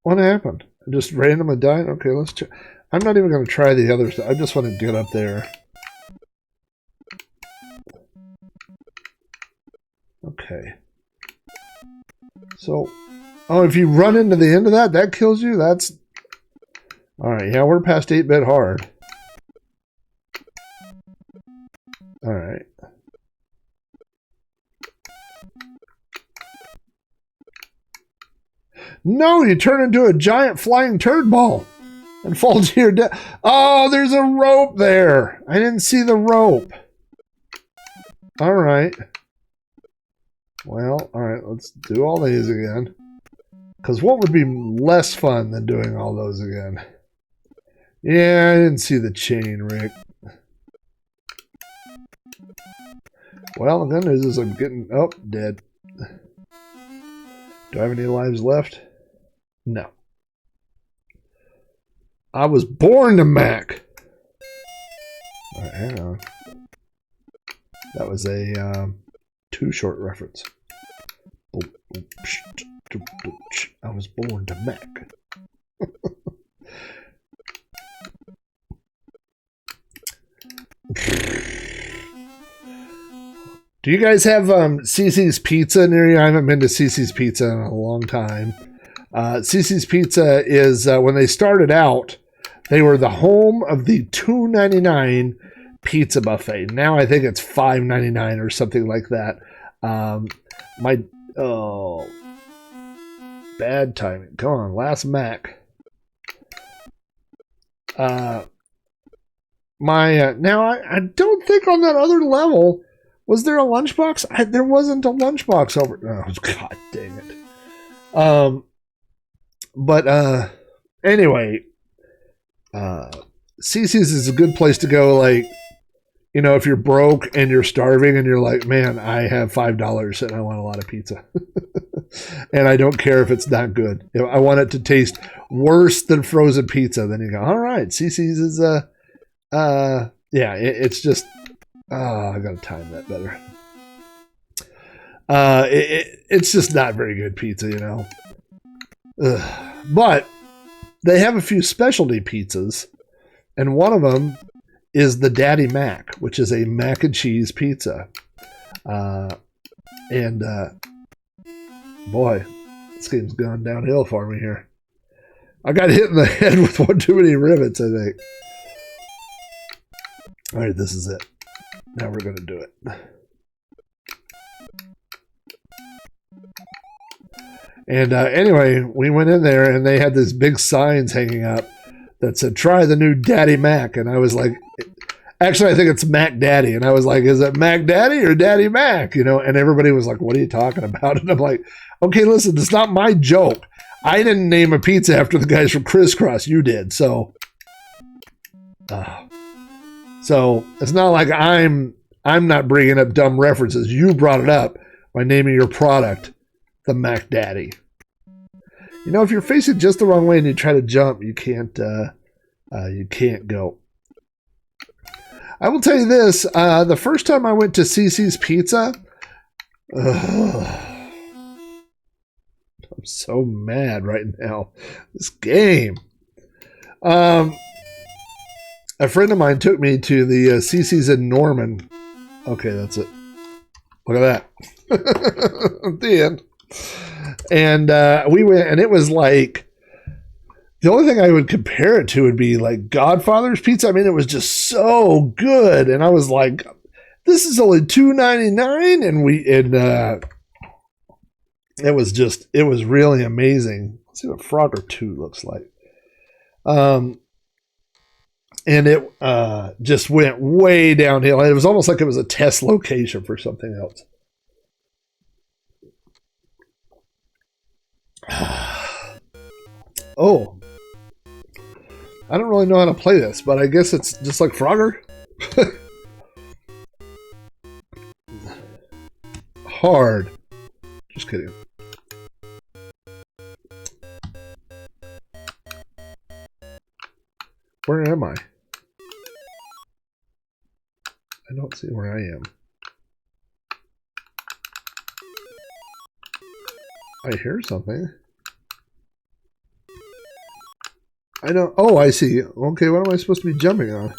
What happened? I just randomly died? Okay, let's check. I'm not even going to try the other stuff. I just want to get up there. Okay. So, oh, if you run into the end of that, that kills you? That's... Alright, yeah, we're past 8-bit hard. Alright. No, you turn into a giant flying turd ball and fall to your death. Oh, there's a rope there. I didn't see the rope. Alright. Well, alright, let's do all these again. Because what would be less fun than doing all those again? Yeah, I didn't see the chain, Rick. Well, the good news is I'm getting... Oh, dead. Do I have any lives left? No. I was born to Mac. Alright, hang on. That was a Too Short reference. I was born to Mac. Do you guys have CC's Pizza near you? I haven't been to CC's Pizza in a long time. CC's Pizza is, when they started out, they were the home of the $2.99 pizza buffet. Now I think it's $5.99 or something like that. Bad timing. Come on, last Mack. Now I don't think on that other level was there a lunchbox. There wasn't a lunchbox over. Oh, god dang it. But anyway, CC's is a good place to go. Like, you know, if you're broke and you're starving and you're like, man, I have $5 and I want a lot of pizza. And I don't care if it's not good. If I want it to taste worse than frozen pizza. Then you go, all right, CC's is, it's just, I got to time that better. It's just not very good pizza, you know. But they have a few specialty pizzas, and one of them is the Daddy Mack, which is a mac and cheese pizza. Boy, this game's gone downhill for me here. I got hit in the head with one too many rivets, I think. All right, this is it. Now we're going to do it. And anyway, we went in there and they had these big signs hanging up that said, try the new Daddy Mack. And I was like, actually, I think it's Mac Daddy. And I was like, is it Mac Daddy or Daddy Mack? You know, and everybody was like, what are you talking about? And I'm like, okay, listen, it's not my joke. I didn't name a pizza after the guys from Crisscross. You did. So it's not like I'm not bringing up dumb references. You brought it up by naming your product the Mac Daddy. You know, if you're facing just the wrong way and you try to jump, you can't go. I will tell you this: the first time I went to CC's Pizza, I'm so mad right now. This game. A friend of mine took me to the CC's in Norman. Okay, that's it. Look at that. At the end. And we went, and it was like, the only thing I would compare it to would be like Godfather's Pizza. I mean, it was just so good. And I was like, this is only $2.99. And it was really amazing. Let's see what Frogger 2 looks like. And it just went way downhill. It was almost like it was a test location for something else. Oh. I don't really know how to play this, but I guess it's just like Frogger. Hard. Just kidding. Where am I? I don't see where I am. I hear something. I don't... Oh, I see. Okay, what am I supposed to be jumping on?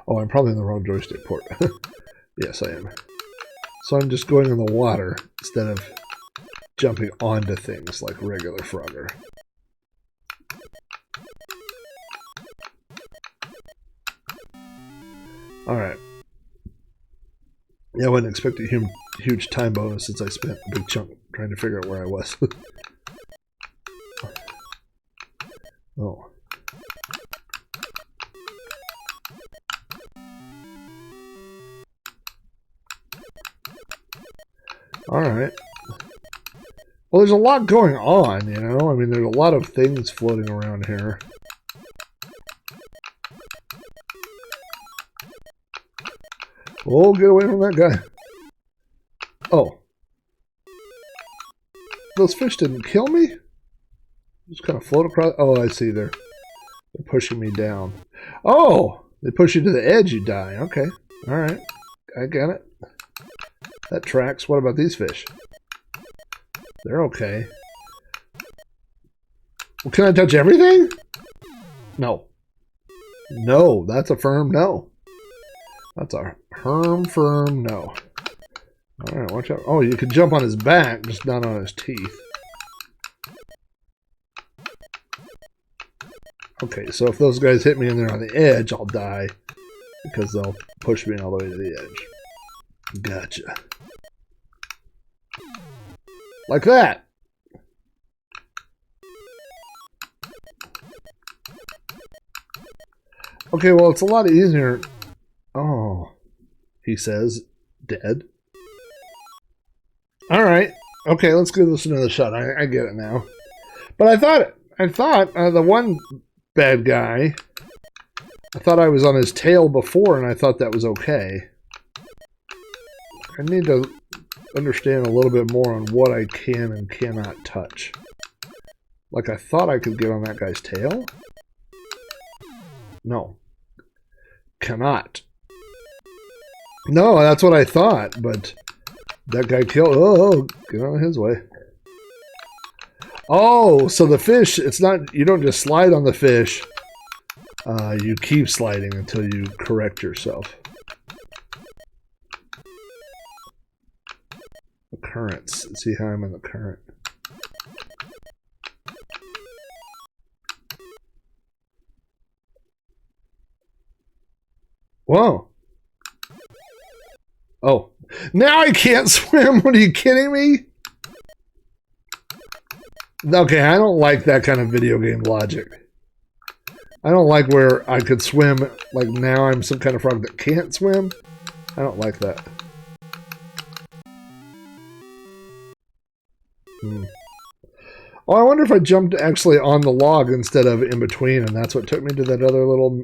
Oh, I'm probably in the wrong joystick port. Yes, I am. So I'm just going in the water instead of jumping onto things like regular Frogger. Alright. Yeah, I wasn't expecting a huge time bonus since I spent a big chunk trying to figure out where I was. Oh. Alright. Well, there's a lot going on, you know? I mean, there's a lot of things floating around here. Oh, get away from that guy. Oh. Those fish didn't kill me? Just kind of float across. Oh, I see. They're pushing me down. Oh! They push you to the edge, you die. Okay. Alright. I get it. That tracks. What about these fish? They're okay. Well, can I touch everything? No. No, that's a firm no. That's a firm no. Alright, watch out. Oh, you can jump on his back, just not on his teeth. Okay, so if those guys hit me and they're on the edge, I'll die. Because they'll push me all the way to the edge. Gotcha. Like that! Okay, well, it's a lot easier. Oh, he says, dead. All right. Okay, let's give this another shot. I get it now. But I thought the one bad guy, I thought I was on his tail before, and I thought that was okay. I need to understand a little bit more on what I can and cannot touch. Like, I thought I could get on that guy's tail? No. Cannot. No, that's what I thought, but that guy killed... Oh, get out of his way. Oh, so the fish, it's not... You don't just slide on the fish. You keep sliding until you correct yourself. The currents. Let's see how I'm in the current. Whoa. Oh. Now I can't swim. What, are you kidding me? Okay, I don't like that kind of video game logic. I don't like where I could swim, like now I'm some kind of frog that can't swim. I don't like that. Oh, I wonder if I jumped actually on the log instead of in between, and that's what took me to that other little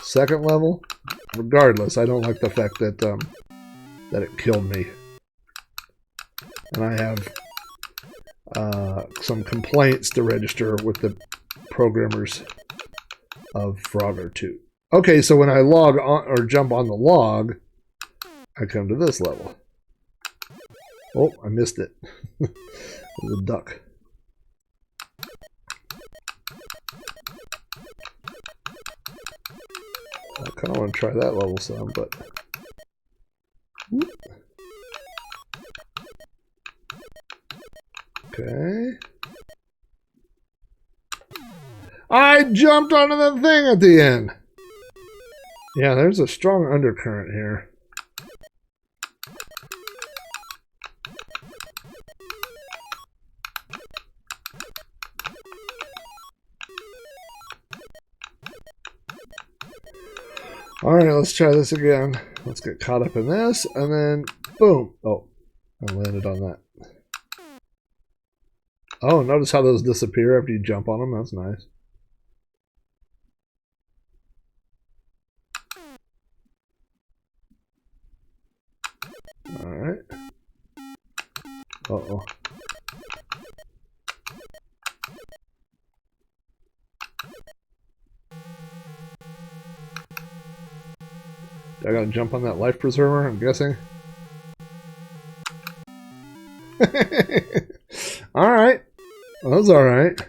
second level. Regardless, I don't like the fact that that it killed me. And I have some complaints to register with the programmers of Frogger 2. Okay, so when I log on or jump on the log, I come to this level. Oh, I missed it. There's a duck. I kind of want to try that level some, but... Okay. I jumped onto the thing at the end. Yeah, there's a strong undercurrent here. Alright, let's try this again. Let's get caught up in this, and then boom. Oh, I landed on that. Oh, notice how those disappear after you jump on them? That's nice. Alright. Uh-oh. I gotta jump on that life preserver, I'm guessing. Alright. Well, that was alright.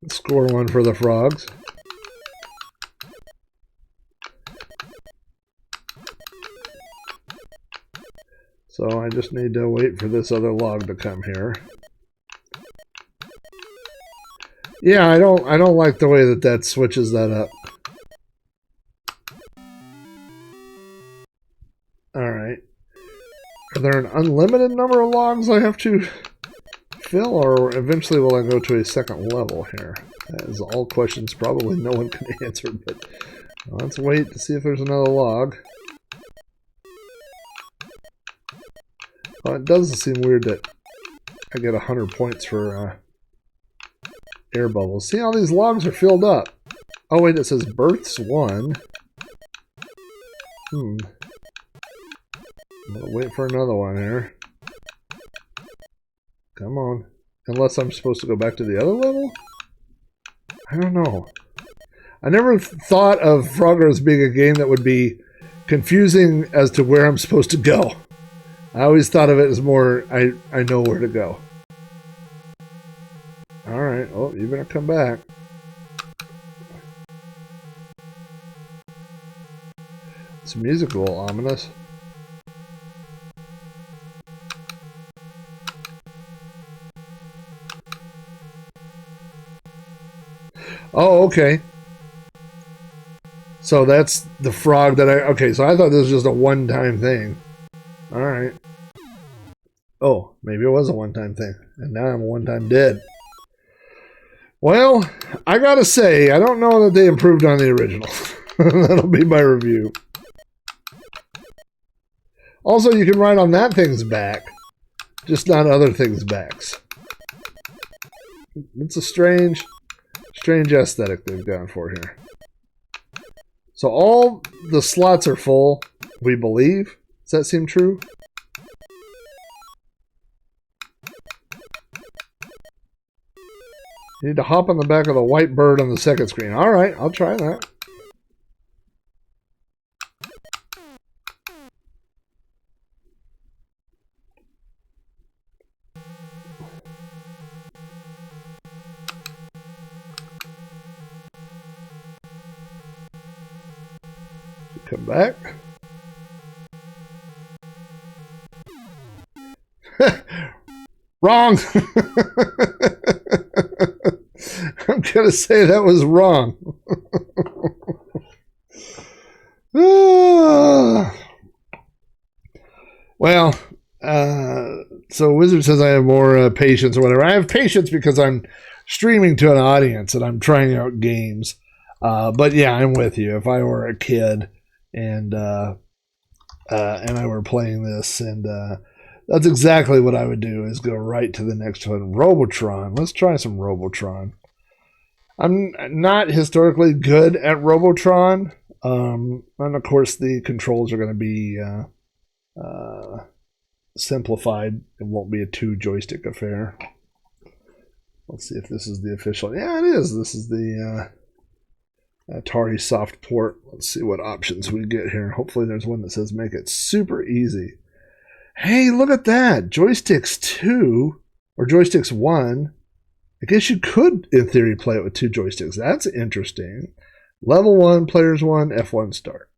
Score one for the frogs. So I just need to wait for this other log to come here. Yeah, I don't like the way that switches that up. Alright. Are there an unlimited number of logs I have to fill, or eventually will I go to a second level here? That is all questions probably no one can answer, but let's wait to see if there's another log. Well, it does seem weird that I get 100 points for air bubbles. See, all these logs are filled up. Oh wait, it says births 1. I'm gonna wait for another one here. Come on. Unless I'm supposed to go back to the other level? I don't know. I never thought of Frogger as being a game that would be confusing as to where I'm supposed to go. I always thought of it as more, I know where to go. Alright, oh, you better come back. This music a little ominous. Oh, okay. So that's the frog that I... Okay, so I thought this was just a one-time thing. Alright. Oh, maybe it was a one-time thing. And now I'm one-time dead. Well, I gotta say, I don't know that they improved on the original. That'll be my review. Also, you can write on that thing's back. Just not other things' backs. It's a strange aesthetic they've gone for here. So all the slots are full, we believe. Does that seem true? You need to hop on the back of the white bird on the second screen. All right, I'll try that. Come back. Wrong. I'm gonna say that was wrong. Well, so Wizard says I have more patience or whatever. I have patience because I'm streaming to an audience and I'm trying out games. But yeah, I'm with you. If I were a kid and I were playing this, and that's exactly what I would do, is go right to the next one. Robotron. Let's try some Robotron. I'm not historically good at Robotron, and of course the controls are going to be simplified. It won't be a 2-joystick affair. Let's see if this is the official. Yeah, it is. This is the Atari soft port. Let's see what options we get here. Hopefully there's one that says make it super easy. Hey, look at that. Joysticks 2 or Joysticks 1. I guess you could, in theory, play it with 2 joysticks. That's interesting. Level 1, players 1, F1 start.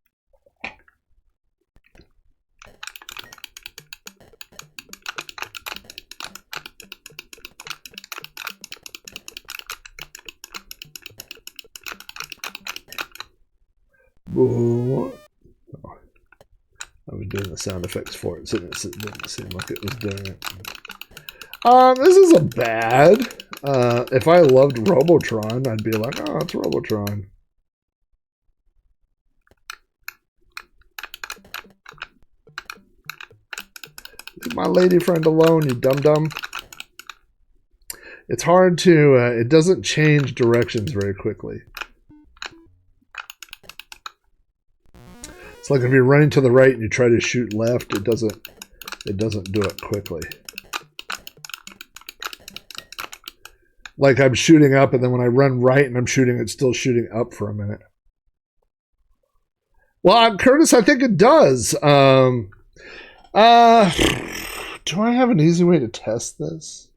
Ooh. Oh. I was doing the sound effects for it, so it didn't seem like it was doing it. This isn't bad. If I loved Robotron, I'd be like, oh, it's Robotron. Leave my lady friend alone, you dum-dum. It's hard to, it doesn't change directions very quickly. It's like if you're running to the right and you try to shoot left, it doesn't do it quickly. Like I'm shooting up, and then when I run right and I'm shooting, it's still shooting up for a minute. Well, Curtis, I think it does. Do I have an easy way to test this?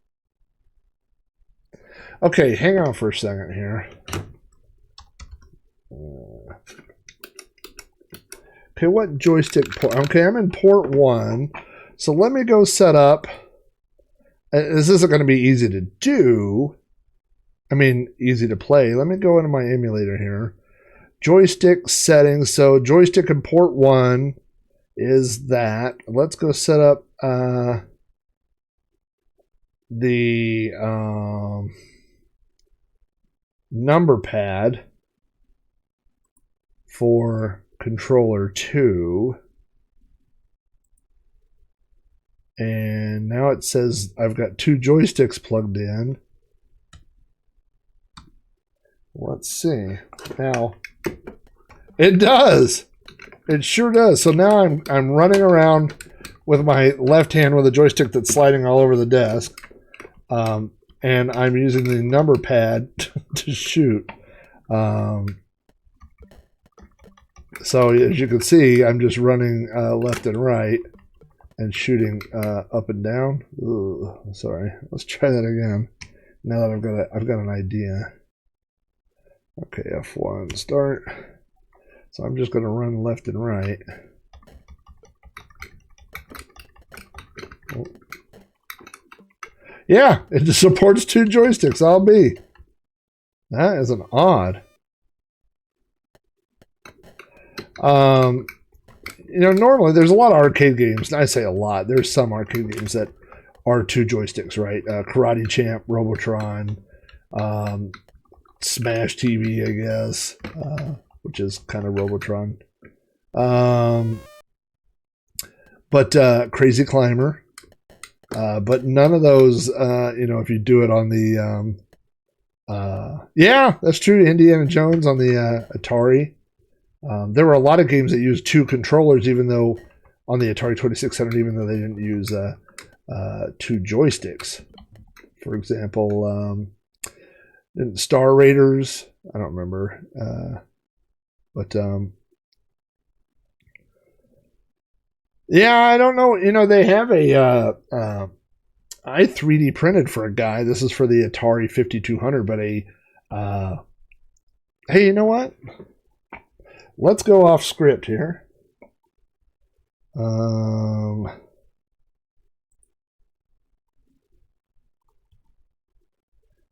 Okay, hang on for a second here. Okay, what joystick port? Okay, I'm in port 1. So let me go set up. This isn't going to be easy to do. I mean, easy to play. Let me go into my emulator here. Joystick settings. So joystick in port 1 is that. Let's go set up the number pad for controller 2. And now it says I've got 2 joysticks plugged in. Let's see. Now, it does. It sure does. So now I'm running around with my left hand with a joystick that's sliding all over the desk. And I'm using the number pad to shoot. So as you can see, I'm just running left and right and shooting up and down. Ooh, sorry. Let's try that again. Now that I've got an idea. Okay, F1 start. So I'm just going to run left and right. Oh. Yeah, it just supports 2 joysticks. I'll be. That is an odd. Normally there's a lot of arcade games. And I say a lot. There's some arcade games that are 2 joysticks, right? Karate Champ, Robotron, Smash TV, I guess, which is kind of Robotron. But Crazy Climber. But none of those, if you do it on the, yeah, that's true. Indiana Jones on the Atari. There were a lot of games that used 2 controllers, even though on the Atari 2600, even though they didn't use 2 joysticks. For example, Star Raiders. I don't remember, but yeah, I don't know. They have I 3D printed for a guy. This is for the Atari 5200, but hey, you know what? Let's go off script here.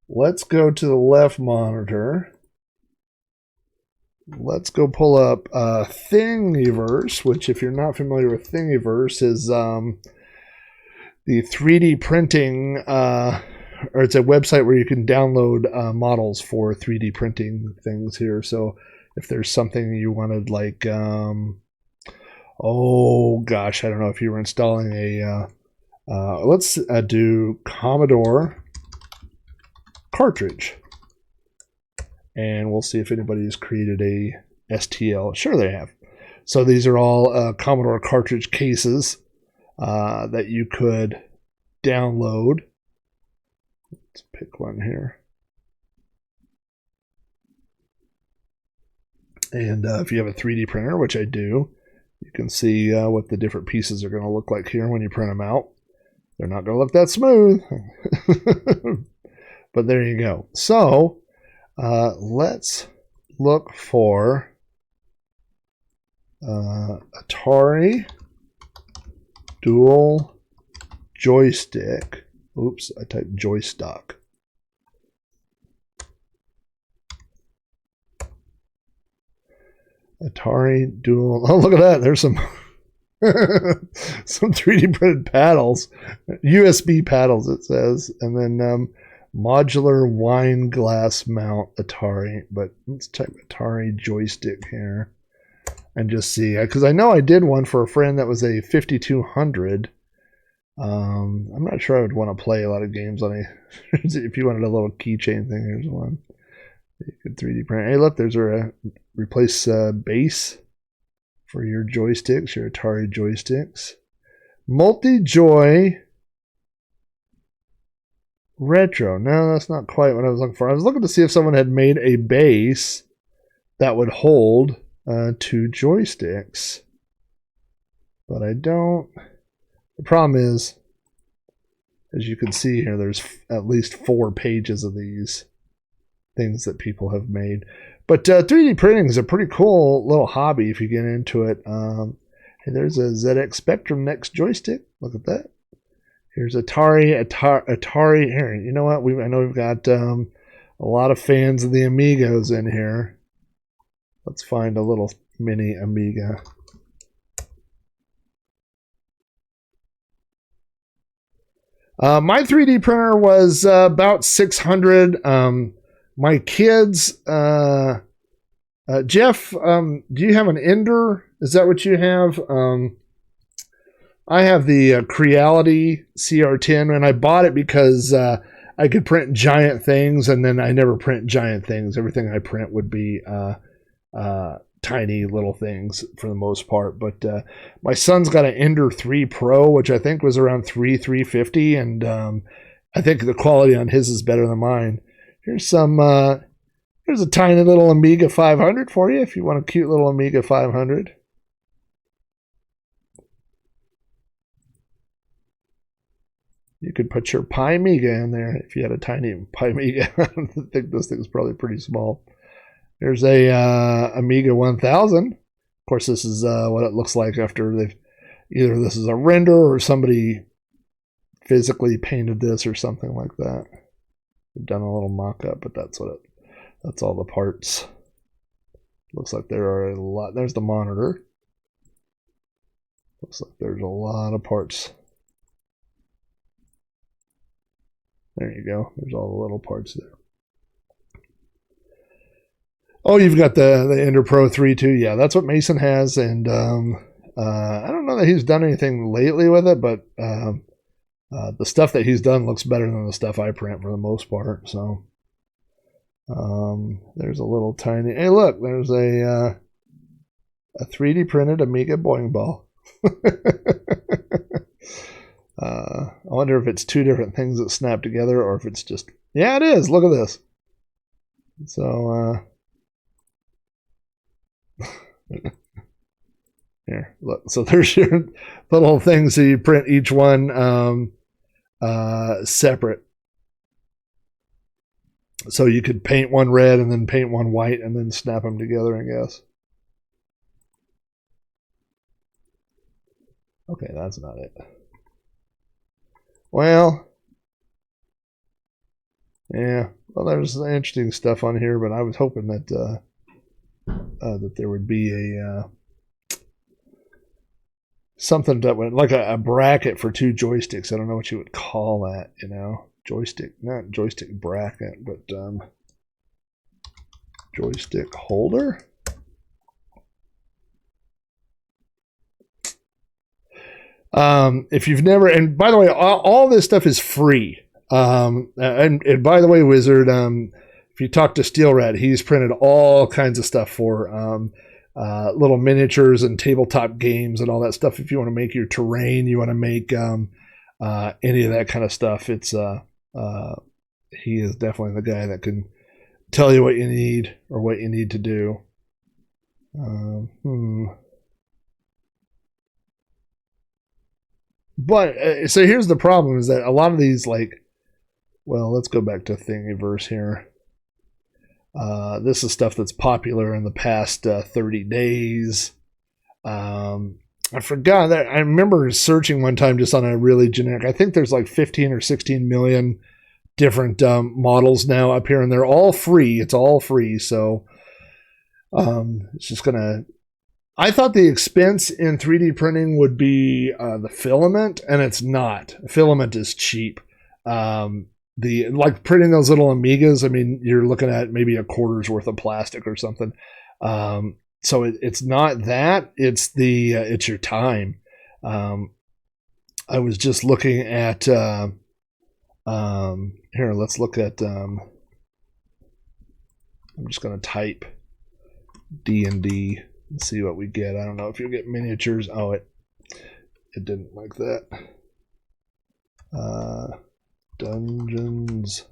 Let's go to the left monitor. Let's go pull up Thingiverse, which, if you're not familiar with Thingiverse, is the 3D printing, or it's a website where you can download models for 3D printing things here. So if there's something you wanted, like, oh gosh, I don't know if you were installing a, let's do Commodore cartridge. And we'll see if anybody's created a STL. Sure they have. So these are all Commodore cartridge cases that you could download. Let's pick one here. And if you have a 3D printer, which I do, you can see what the different pieces are going to look like here when you print them out. They're not going to look that smooth. But there you go. So let's look for Atari dual joystick. Oops, I typed joystick. Atari dual. Oh, look at that. There's some some 3D printed paddles, USB paddles, it says, and then modular wine glass mount Atari. But let's type Atari joystick here and just see, because I know I did one for a friend that was a 5200. I'm not sure I would want to play a lot of games on a. If you wanted a little keychain thing, here's one. You could 3D print. Hey, look, there's a replace base for your joysticks, your Atari joysticks. Multi-Joy Retro. No, that's not quite what I was looking for. I was looking to see if someone had made a base that would hold 2 joysticks. But I don't. The problem is, as you can see here, there's at least 4 pages of these things that people have made. But 3D printing is a pretty cool little hobby if you get into it. Hey, there's a ZX Spectrum Next joystick. Look at that. Here's Atari. Here, you know what? I know we've got a lot of fans of the Amigos in here. Let's find a little mini Amiga. My 3D printer was about 600. My kids, Jeff, do you have an Ender? Is that what you have? I have the Creality CR10, and I bought it because I could print giant things, and then I never print giant things. Everything I print would be tiny little things for the most part. But my son's got an Ender 3 Pro, which I think was around $350, and I think the quality on his is better than mine. Here's some. Here's a tiny little Amiga 500 for you if you want a cute little Amiga 500. You could put your Pi Amiga in there if you had a tiny Pi Amiga. I think this thing's probably pretty small. There's a Amiga 1000. Of course, this is what it looks like after they've either this is a render or somebody physically painted this or something like that. We've done a little mock-up, but that's what That's all the parts. Looks like there are a lot. There's the monitor. Looks like there's a lot of parts. There you go. There's all the little parts there. Oh, you've got the Ender Pro 3 too. Yeah, that's what Mason has, and I don't know that he's done anything lately with it, but the stuff that he's done looks better than the stuff I print for the most part. So there's a little tiny. Hey, look, there's a 3D printed Amiga Boing Ball. I wonder if it's two different things that snap together, or if it's just. Yeah, it is. Look at this. So here, look. So there's your little things. So you print each one separate. So you could paint one red and then paint one white and then snap them together, I guess. Okay, that's not it. Well, yeah. Well, there's interesting stuff on here, but I was hoping that that there would be a something that would like a bracket for two joysticks. I don't know what you would call that. You know, joystick, not joystick bracket, but joystick holder. If you've never, and by the way, all this stuff is free. And by the way, Wizard, if you talk to Steel Rat, he's printed all kinds of stuff for little miniatures and tabletop games and all that stuff. If you want to make your terrain, you want to make any of that kind of stuff, it's he is definitely the guy that can tell you what you need or what you need to do. But so here's the problem: is that a lot of these, like, well, let's go back to Thingiverse here. This is stuff that's popular in the past 30 days. I forgot that. I remember searching one time just on a really generic. I think there's like 15 or 16 million different models now up here, and they're all free. It's all free, so it's just gonna. I thought the expense in 3D printing would be the filament, and it's not. Filament is cheap. Like printing those little Amigas, I mean, you're looking at maybe a quarter's worth of plastic or something. So it's not that. It's it's your time. I was just looking at here. Let's look at. I'm just going to type D&D. See what we get. I don't know if you'll get miniatures. Oh, it didn't like that. Dungeons.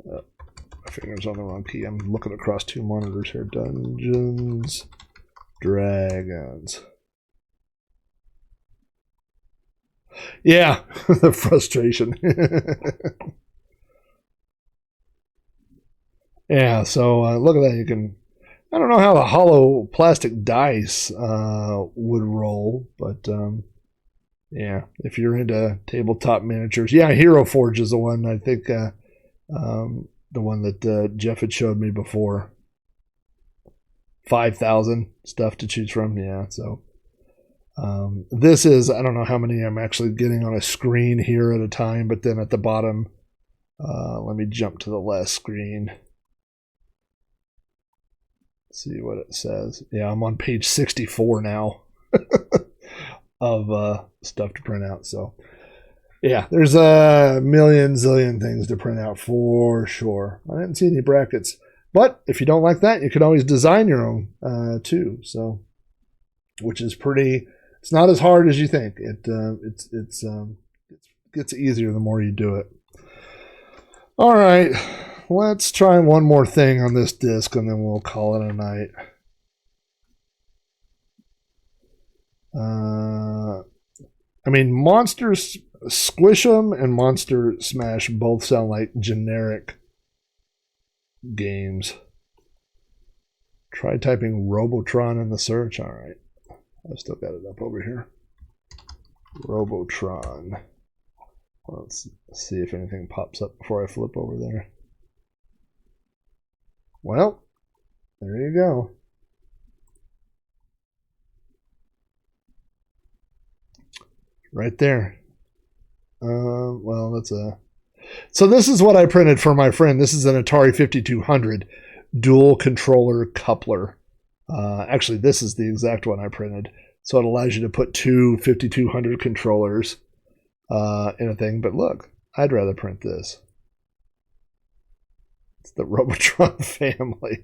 My finger's on the wrong key. I'm looking across two monitors here. Dungeons, Dragons. Yeah, the frustration. Yeah, so look at that. You can. I don't know how the hollow plastic dice would roll, but yeah, if you're into tabletop miniatures, yeah, Hero Forge is the one. I think the one that Jeff had showed me before. 5,000 stuff to choose from. Yeah, so this is. I don't know how many I'm actually getting on a screen here at a time, but then at the bottom, let me jump to the last screen. See what it says. Yeah, I'm on page 64 now of stuff to print out. So yeah, there's a zillion things to print out for sure. I didn't see any brackets, but if you don't like that, you can always design your own too. So, which is pretty. It's not as hard as you think. It gets easier the more you do it. All right. Let's try one more thing on this disc, and then we'll call it a night. I mean, Monsters Squish 'em and Monster Smash both sound like generic games. Try typing Robotron in the search. All right. I've still got it up over here. Robotron. Let's see if anything pops up before I flip over there. Well, there you go. Right there. Well, that's a... So this is what I printed for my friend. This is an Atari 5200 dual controller coupler. Actually, this is the exact one I printed. So it allows you to put two 5200 controllers in a thing. But look, I'd rather print this. It's the Robotron family.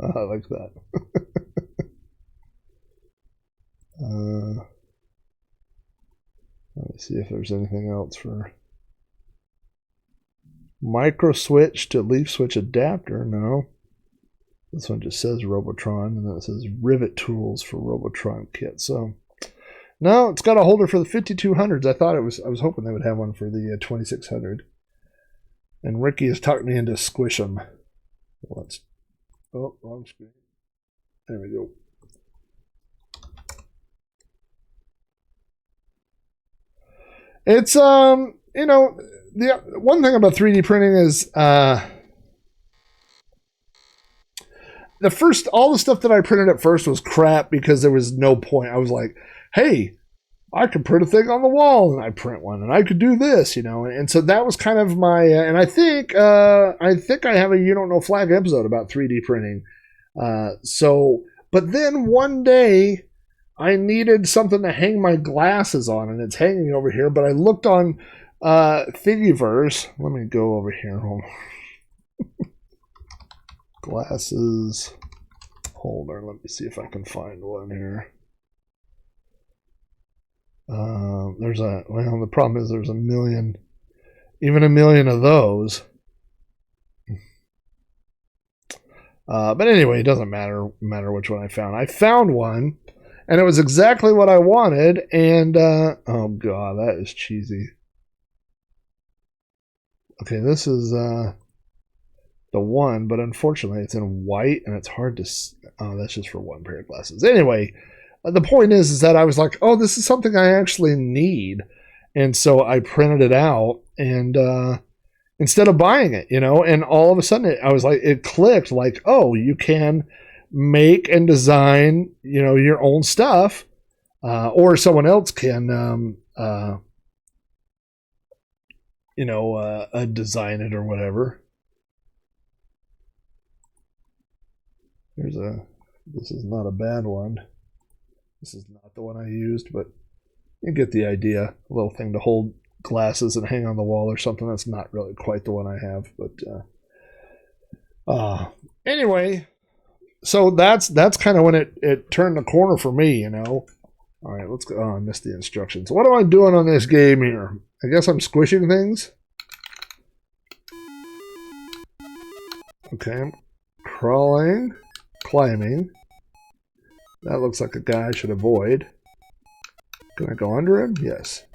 I like that. Let me see if there's anything else for micro switch to leaf switch adapter. No. This one just says Robotron, and then it says rivet tools for Robotron kit. So, no, it's got a holder for the 5200s. I was hoping they would have one for the 2600. And Ricky has talked me into squish them. Let's... Oh, wrong screen. There we go. It's, you know, the one thing about 3D printing is, all the stuff that I printed at first was crap because there was no point. I was like, hey, I could print a thing on the wall and I print one and I could do this, you know. And so that was kind of my, and I think I have a You Don't Know Flack episode about 3D printing. But then one day I needed something to hang my glasses on, and it's hanging over here, but I looked on Thingiverse. Let me go over here. Hold on. Glasses holder. Let me see if I can find one here. Well, the problem is there's even a million of those. But anyway, it doesn't matter which one I found. I found one, and it was exactly what I wanted, and oh god, that is cheesy. Okay, this is the one, but unfortunately it's in white, and it's hard to... Oh, that's just for one pair of glasses. Anyway, the point is that I was like, oh, this is something I actually need. And so I printed it out, and instead of buying it, you know, and all of a sudden I was like, it clicked like, oh, you can make and design, you know, your own stuff, or someone else can, you know, design it or whatever. This is not a bad one. This is not the one I used, but you get the idea. A little thing to hold glasses and hang on the wall or something. That's not really quite the one I have, but anyway, so that's kind of when it turned the corner for me, you know. All right, let's go. Oh, I missed the instructions. What am I doing on this game here? I guess I'm squishing things. Okay, I'm crawling, climbing. That looks like a guy I should avoid. Can I go under him? Yes.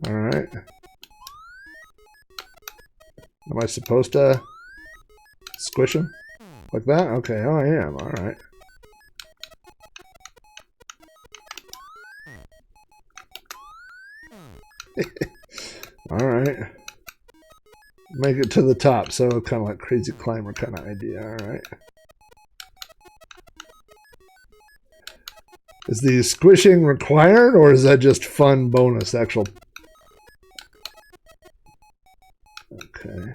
All right. Am I supposed to squish him? Like that? Okay, oh, I am. All right. All right. Make it to the top, so kind of like crazy climber kind of idea. All right. Is the squishing required, or is that just fun bonus? Actual. Okay.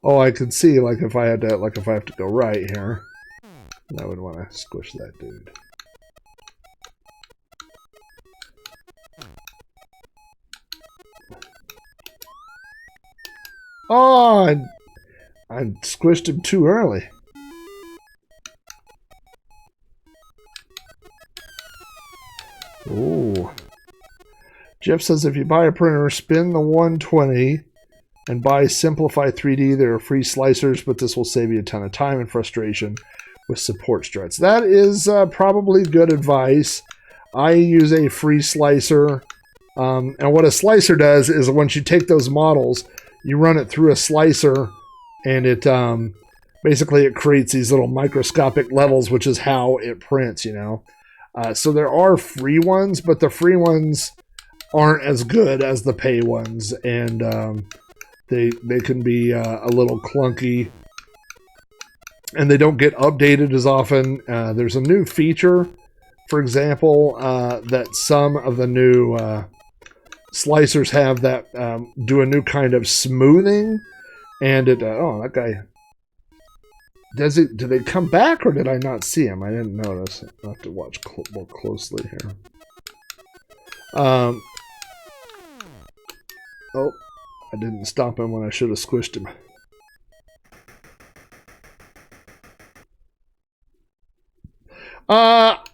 Oh, I can see like if I have to go right here, I would want to squish that dude. Oh, I squished him too early. Ooh. Jeff says if you buy a printer, spin the 120 and buy Simplify 3D. There are free slicers, but this will save you a ton of time and frustration with support struts. That is probably good advice. I use a free slicer. And what a slicer does is once you take those models, you run it through a slicer, and it basically it creates these little microscopic levels, which is how it prints, you know. So there are free ones, but the free ones aren't as good as the pay ones, and they can be a little clunky, and they don't get updated as often. There's a new feature, for example, that some of the new slicers have that do a new kind of smoothing, and it oh, that guy, did they come back, or did I not see him? I didn't notice. I'll have to watch more closely here. Oh, I didn't stop him when I should have squished him.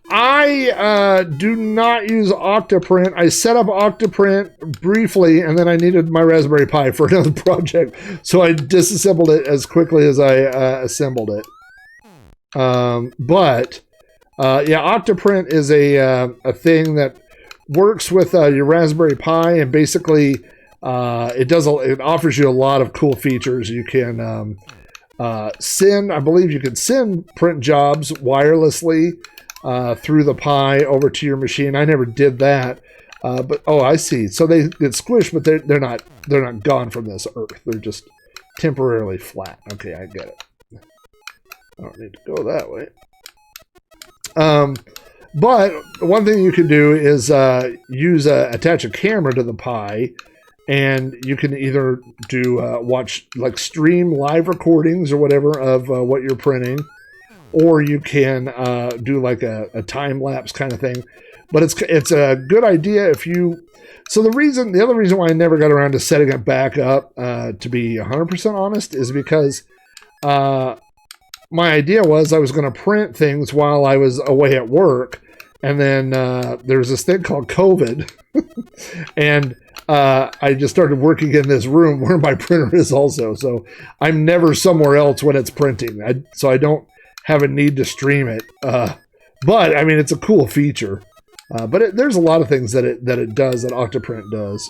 I do not use Octoprint. I set up Octoprint briefly, and then I needed my Raspberry Pi for another project, so I disassembled it as quickly as I assembled it. But Octoprint is a thing that works with your Raspberry Pi, and basically it offers you a lot of cool features. You can send, I believe you can send print jobs wirelessly through the Pi over to your machine. I never did that, but oh, I see. So they get squished, but they're not gone from this earth. They're just temporarily flat. Okay, I get it. I don't need to go that way. But one thing you can do is attach a camera to the Pi, and you can either do watch, like, stream live recordings or whatever of what you're printing, or you can do like a time lapse kind of thing. But it's a good idea if you. So the other reason why I never got around to setting it back up, to be 100% honest, is because my idea was I was going to print things while I was away at work, and then there was this thing called COVID, and I just started working in this room where my printer is also. So I'm never somewhere else when it's printing. So I don't have a need to stream it. But I mean, it's a cool feature. But there's a lot of things that it does, that Octoprint does.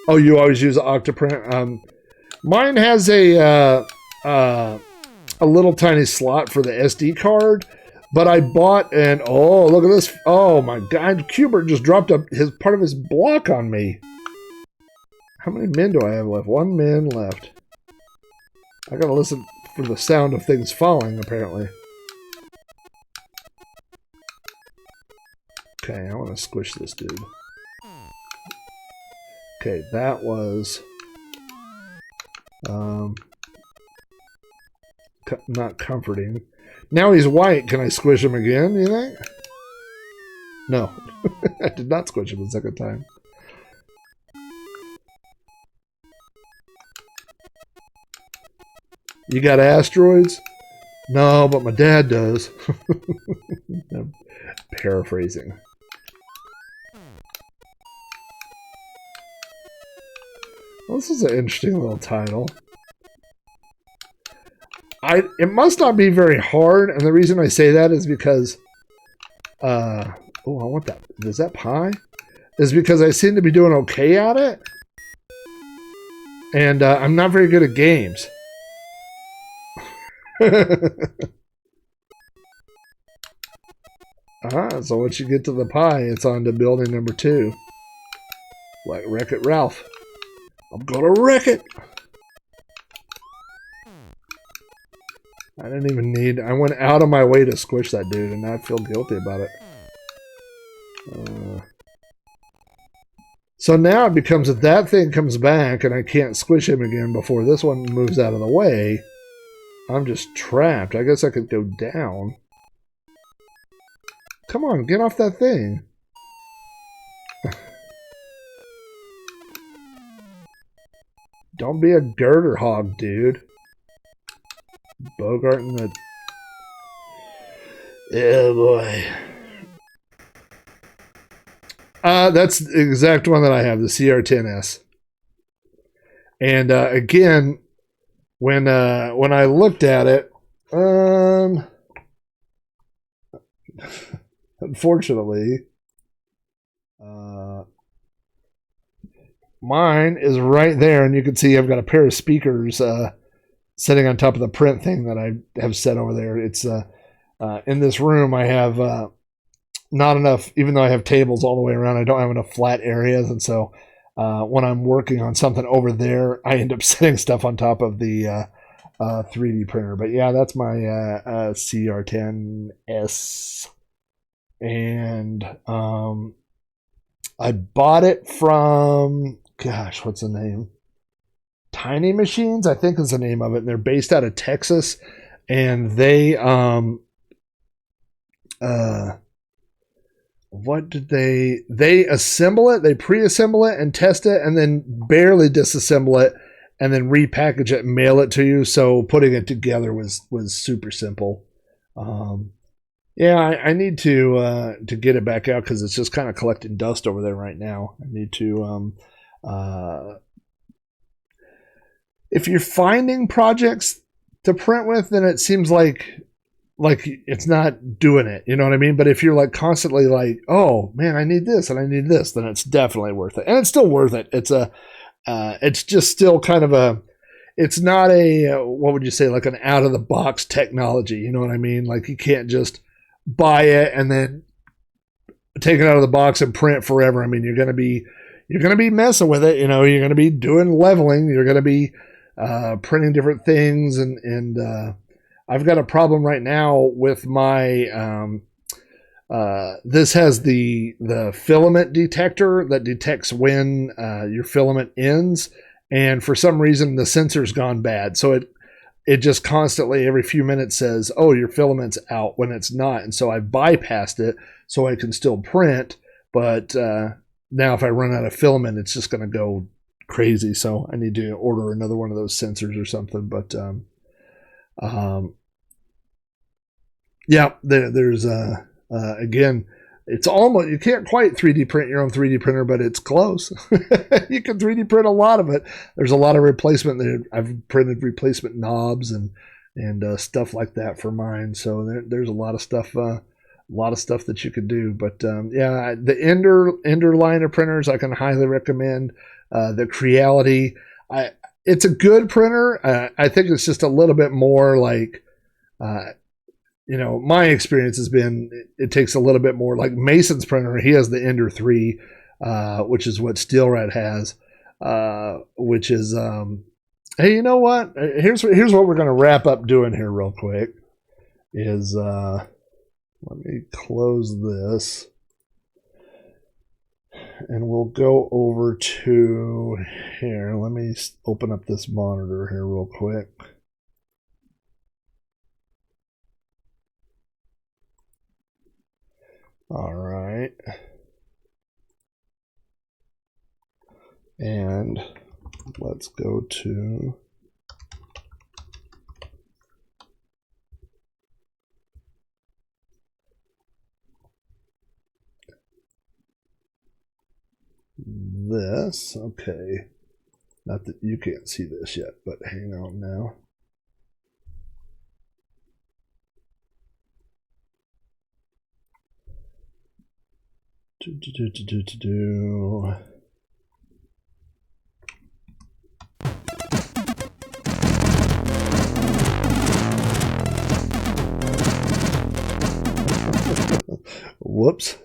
Oh, you always use Octoprint? Mine has a little tiny slot for the SD card, but I bought an, oh, look at this. Oh my God, Cubert just dropped part of his block on me. How many men do I have left? 1 min left. I gotta listen for the sound of things falling, apparently. Okay, I want to squish this dude. Okay, that was not comforting. Now he's white. Can I squish him again, you think? No. I did not squish him the second time. You got asteroids? No, but my dad does. I'm paraphrasing. Well, this is an interesting little title. It must not be very hard, and the reason I say that is because oh, I want that. Is that pie? Is because I seem to be doing okay at it, and I'm not very good at games. So once you get to the pie, it's on to building number 2. Like Wreck-It Ralph. I'm gonna wreck it! I didn't even need... I went out of my way to squish that dude, and now I feel guilty about it. So now it becomes that that thing comes back, and I can't squish him again before this one moves out of the way. I'm just trapped. I guess I could go down. Come on, get off that thing. Don't be a girder hog, dude. Bogart in the... Oh, boy. That's the exact one that I have, the CR10S. And again, when I looked at it, unfortunately, mine is right there, and you can see I've got a pair of speakers sitting on top of the print thing that I have set over there. It's in this room. I have not enough, even though I have tables all the way around. I don't have enough flat areas, and so when I'm working on something over there, I end up setting stuff on top of the 3D printer. But yeah, that's my CR10S, and I bought it from, gosh, what's the name? Tiny Machines, I think is the name of it. And they're based out of Texas, and they what did they assemble it? They pre-assemble it and test it, and then barely disassemble it, and then repackage it and mail it to you. So putting it together was super simple. Yeah, I need to get it back out because it's just kind of collecting dust over there right now. I need to if you're finding projects to print with, then it seems like it's not doing it. You know what I mean? But if you're like constantly like, oh man, I need this and I need this, then it's definitely worth it. And it's still worth it. It's just still kind of it's not a, what would you say, like an out of the box technology. You know what I mean? Like you can't just buy it and then take it out of the box and print forever. I mean, you're going to be messing with it. You know, you're going to be doing leveling. You're going to be printing different things. And I've got a problem right now with my, this has the filament detector that detects when your filament ends. And for some reason, the sensor's gone bad. So it just constantly, every few minutes says, oh, your filament's out, when it's not. And so I bypassed it so I can still print. But now if I run out of filament, it's just going to go crazy. So I need to order another one of those sensors or something. But yeah, there's again, it's almost, you can't quite 3D print your own 3D printer, but it's close. You can 3D print a lot of it. There's a lot of replacement there. I've printed replacement knobs and stuff like that for mine. So there's a lot of stuff that you could do. But yeah, the Ender line of printers I can highly recommend. The Creality, it's a good printer. I think it's just a little bit more like, you know, my experience has been it takes a little bit more. Like Mason's printer, he has the Ender 3, which is what Steelrat has, which is, hey, you know what? Here's what we're going to wrap up doing here real quick is, let me close this and we'll go over to here. Let me open up this monitor here real quick. All right. And let's go to this. Okay. Not that you can't see this yet, but hang on now. Whoops.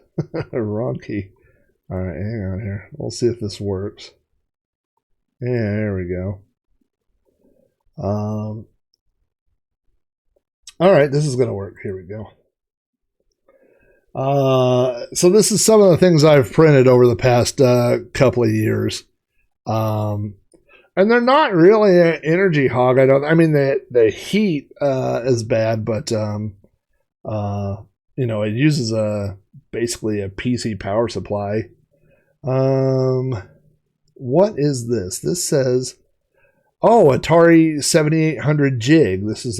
Wrong key. All right, hang on here. We'll see if this works. Yeah, there we go. All right, this is going to work. Here we go. So this is some of the things I've printed over the past couple of years. And they're not really an energy hog. I mean, the heat is bad, but you know, it uses basically a PC power supply. What is this? This says, oh, Atari 7800 jig. This is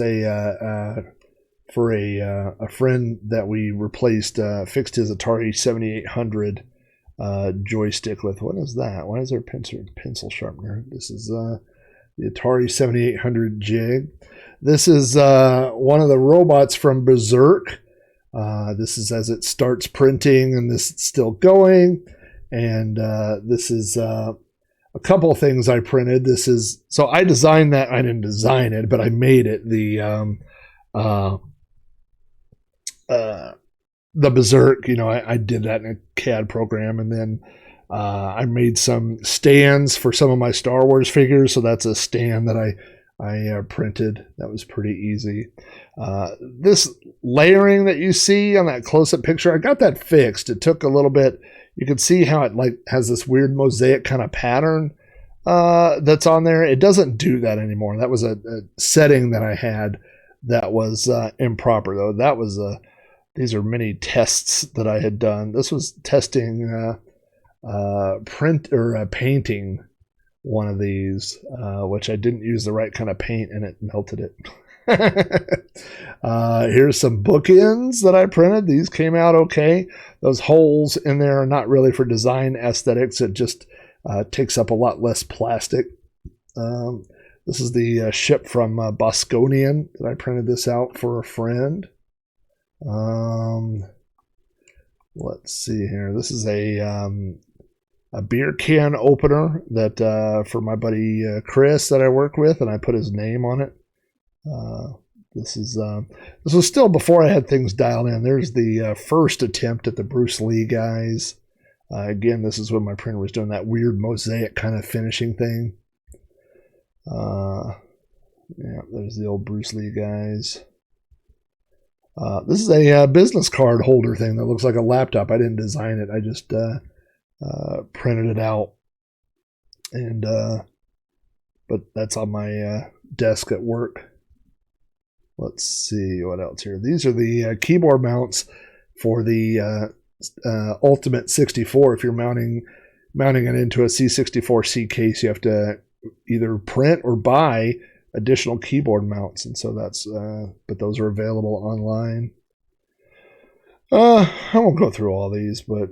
for a friend that we replaced, fixed his Atari 7800 joystick with. What is that? Why is there a pencil sharpener? This is the Atari 7800 jig. This is one of the robots from Berserk. This is as it starts printing, and this is still going. And this is a couple of things I printed. So I designed that. I didn't design it, but I made it. The Berserk, I did that in a CAD program, and then I made some stands for some of my Star Wars figures. So that's a stand that I printed. That was pretty easy. This layering that you see on that close-up picture, I got that fixed. It took a little bit. You can see how it has this weird mosaic kind of pattern that's on there. It doesn't do that anymore. That was a setting that I had that was improper, though. These are many tests that I had done. This was testing painting one of these, which I didn't use the right kind of paint, and it melted it. Here's some bookends that I printed. These came out okay. Those holes in there are not really for design aesthetics. It just takes up a lot less plastic. This is the ship from Bosconian that I printed this out for a friend. Let's see here. This is a beer can opener that for my buddy Chris that I work with, and I put his name on it. This was still before I had things dialed in. There's the first attempt at the Bruce Lee guys. Again, this is when my printer was doing that weird mosaic kind of finishing thing. Yeah, there's the old Bruce Lee guys. This is a business card holder thing that looks like a laptop. I didn't design it. I just printed it out, and but that's on my desk at work. Let's see what else here. These are the keyboard mounts for the Ultimate 64. If you're mounting it into a C64C case, you have to either print or buy additional keyboard mounts, and so that's but those are available online. I won't go through all these, but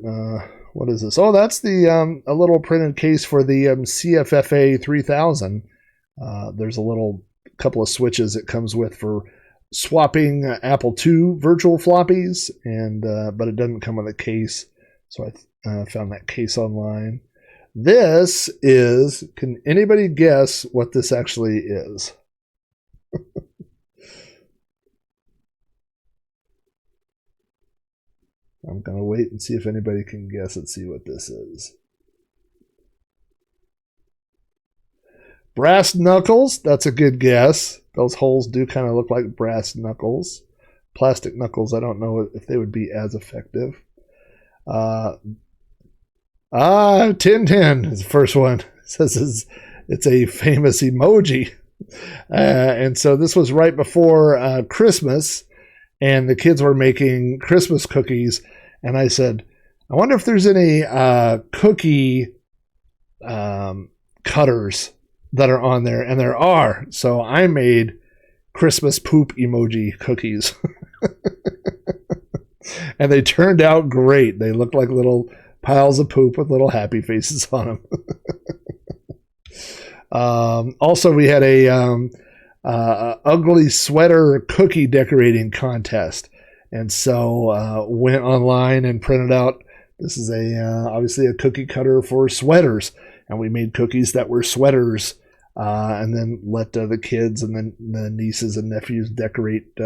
what is this? Oh, that's the a little printed case for the CFFA 3000. There's a little couple of switches it comes with for swapping Apple II virtual floppies, and but it doesn't come with a case, so I found that case online. This is, can anybody guess what this actually is? I'm going to wait and see if anybody can guess and see what this is. Brass knuckles, that's a good guess. Those holes do kind of look like brass knuckles. Plastic knuckles, I don't know if they would be as effective. Tintin is the first one. It says it's a famous emoji. And so this was right before Christmas, and the kids were making Christmas cookies. And I said, I wonder if there's any cookie cutters that are on there. And there are. So I made Christmas poop emoji cookies. And they turned out great. They looked like little piles of poop with little happy faces on them. Also, we had a ugly sweater cookie decorating contest, and so went online and printed out. This is obviously a cookie cutter for sweaters, and we made cookies that were sweaters, and then let the kids and then the nieces and nephews decorate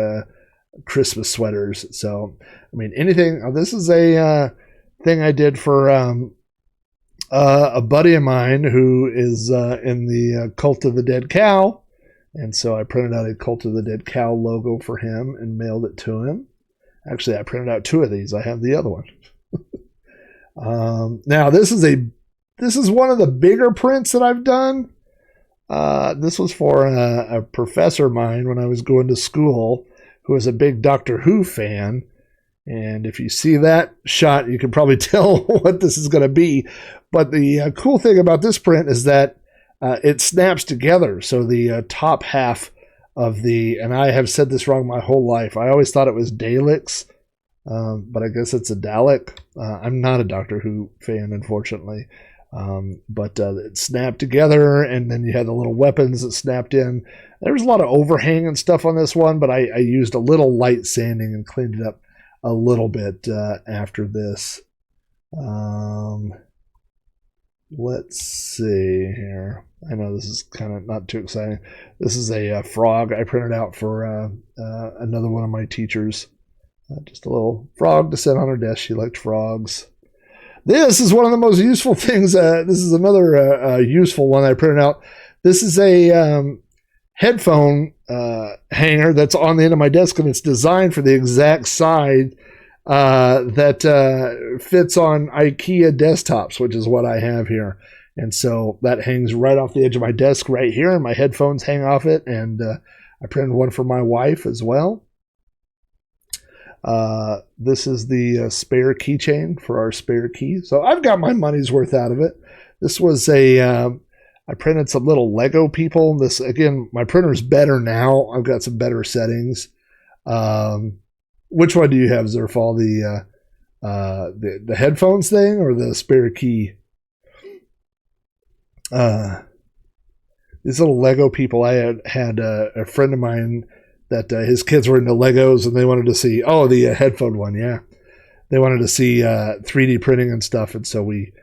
Christmas sweaters. So, I mean, anything. This is a thing I did for a buddy of mine who is in the Cult of the Dead Cow, and so I printed out a Cult of the Dead Cow logo for him and mailed it to him. Actually, I printed out 2 of these. I have the other one. Now, this is one of the bigger prints that I've done. This was for a professor of mine when I was going to school, who was a big Doctor Who fan. And if you see that shot, you can probably tell what this is going to be. But the cool thing about this print is that it snaps together. So the top half of and I have said this wrong my whole life. I always thought it was Daleks, but I guess it's a Dalek. I'm not a Doctor Who fan, unfortunately. But it snapped together, and then you had the little weapons that snapped in. There was a lot of overhang and stuff on this one, but I used a little light sanding and cleaned it up a little bit after this. let's see here. I know this is kind of not too exciting. This is a frog I printed out for another one of my teachers. Just a little frog to sit on her desk. She liked frogs. This is one of the most useful things. This is another useful one I printed out. This is a headphone hanger that's on the end of my desk, and it's designed for the exact size that fits on IKEA desktops, which is what I have here. And so that hangs right off the edge of my desk right here, and my headphones hang off it. And I printed one for my wife as well. This is the spare keychain for our spare key. So I've got my money's worth out of it. This was I printed some little Lego people. This, again, my printer's better now. I've got some better settings. Which one do you have, Zerfall? The headphones thing or the spare key? These little Lego people. I had a friend of mine that his kids were into Legos and they wanted to see, the headphone one, yeah. They wanted to see 3D printing and stuff, and so we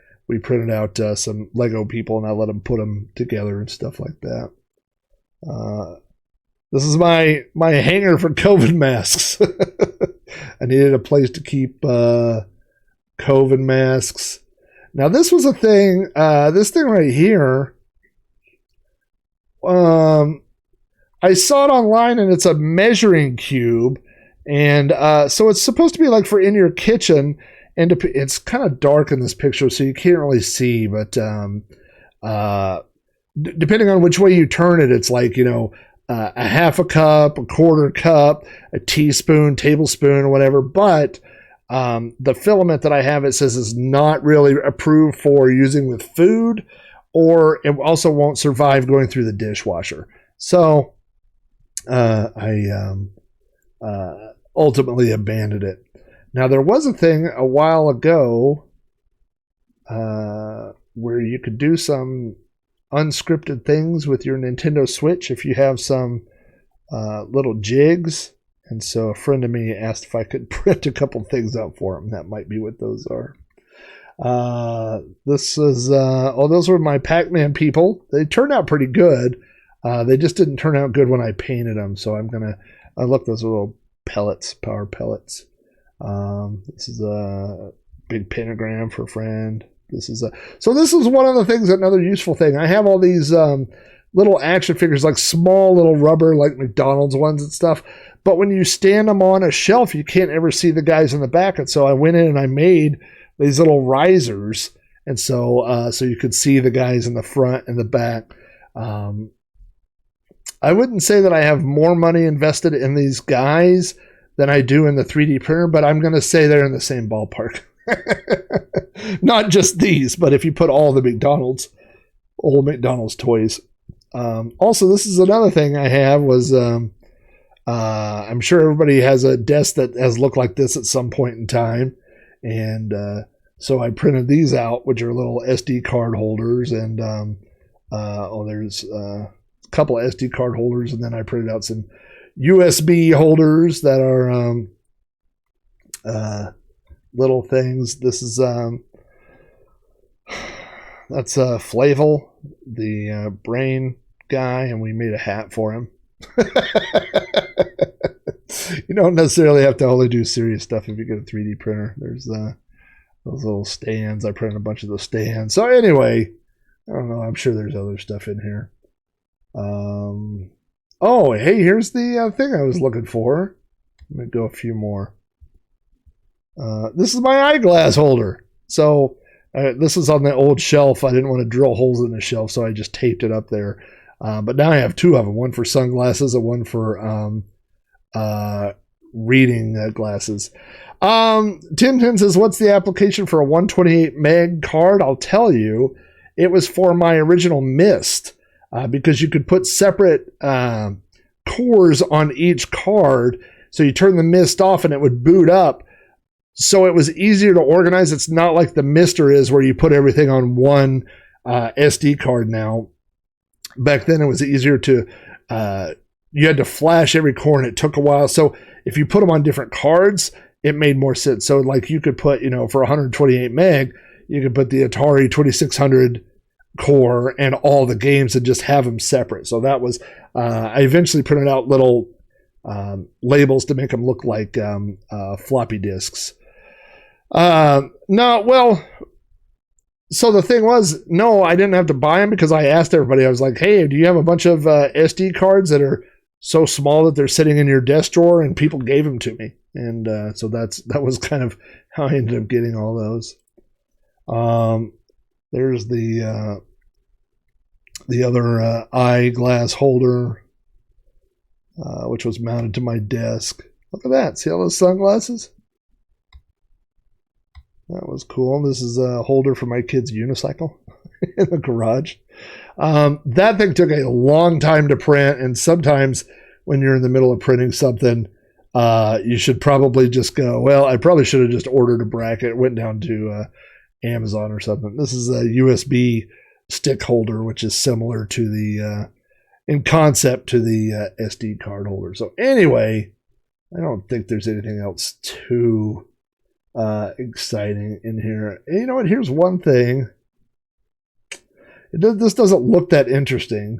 printed out some Lego people, and I let them put them together and stuff like that. This is my hanger for COVID masks. I needed a place to keep COVID masks. Now, this was a thing, this thing right here, I saw it online, and it's a measuring cube, and so it's supposed to be like for in your kitchen, and it's kind of dark in this picture, so you can't really see, but depending on which way you turn it, it's like, a half a cup, a quarter cup, a teaspoon, tablespoon, or whatever, but the filament that I have, it says is not really approved for using with food, or it also won't survive going through the dishwasher. So I ultimately abandoned it. Now, there was a thing a while ago where you could do some unscripted things with your Nintendo Switch if you have some little jigs. And so a friend of me asked if I could print a couple things out for him. That might be what those are. This is, those were my Pac-Man people. They turned out pretty good. They just didn't turn out good when I painted them. So I'm going to, look, those are little pellets, power pellets. This is a big pentagram for a friend. This is one of the things, another useful thing. I have all these little action figures, like small little rubber, like McDonald's ones and stuff. But when you stand them on a shelf, you can't ever see the guys in the back. And so I went in and I made these little risers. And so you could see the guys in the front and the back. I wouldn't say that I have more money invested in these guys than I do in the 3D printer, but I'm going to say they're in the same ballpark. Not just these, but if you put all the old McDonald's toys. Also, this is another thing I have was, I'm sure everybody has a desk that has looked like this at some point in time. And so I printed these out, which are little SD card holders. And there's a couple of SD card holders. And then I printed out some USB holders that are little things. This is that's Flavel, the brain guy, and we made a hat for him. You don't necessarily have to only do serious stuff if you get a 3D printer. There's those little stands. I printed a bunch of those stands. So anyway, I don't know. I'm sure there's other stuff in here. Oh, hey, here's the thing I was looking for. Let me go a few more. This is my eyeglass holder. So this was on the old shelf. I didn't want to drill holes in the shelf, so I just taped it up there. But now I have two of them, one for sunglasses and one for reading glasses. Tim says, what's the application for a 128 meg card? I'll tell you. It was for my original Mist, because you could put separate cores on each card. So you turn the Mist off and it would boot up. So it was easier to organize. It's not like the Mister is where you put everything on one SD card now. Back then it was easier to, you had to flash every core and it took a while. So if you put them on different cards, it made more sense. So like you could put, for 128 meg, you could put the Atari 2600 core and all the games and just have them separate. So that was, I eventually printed out little labels to make them look like floppy disks. So the thing was, no, I didn't have to buy them because I asked everybody. I was like, hey, do you have a bunch of SD cards that are so small that they're sitting in your desk drawer? And people gave them to me. And so that was kind of how I ended up getting all those. There's the other eyeglass holder, which was mounted to my desk. Look at that. See all those sunglasses? That was cool. This is a holder for my kid's unicycle in the garage. That thing took a long time to print, and sometimes when you're in the middle of printing something, you should probably just go, well, I probably should have just ordered a bracket. It went down to Amazon or something. This is a USB stick holder, which is similar to the, in concept, to the SD card holder. So anyway, I don't think there's anything else too exciting in here. And you know what? Here's one thing. This doesn't look that interesting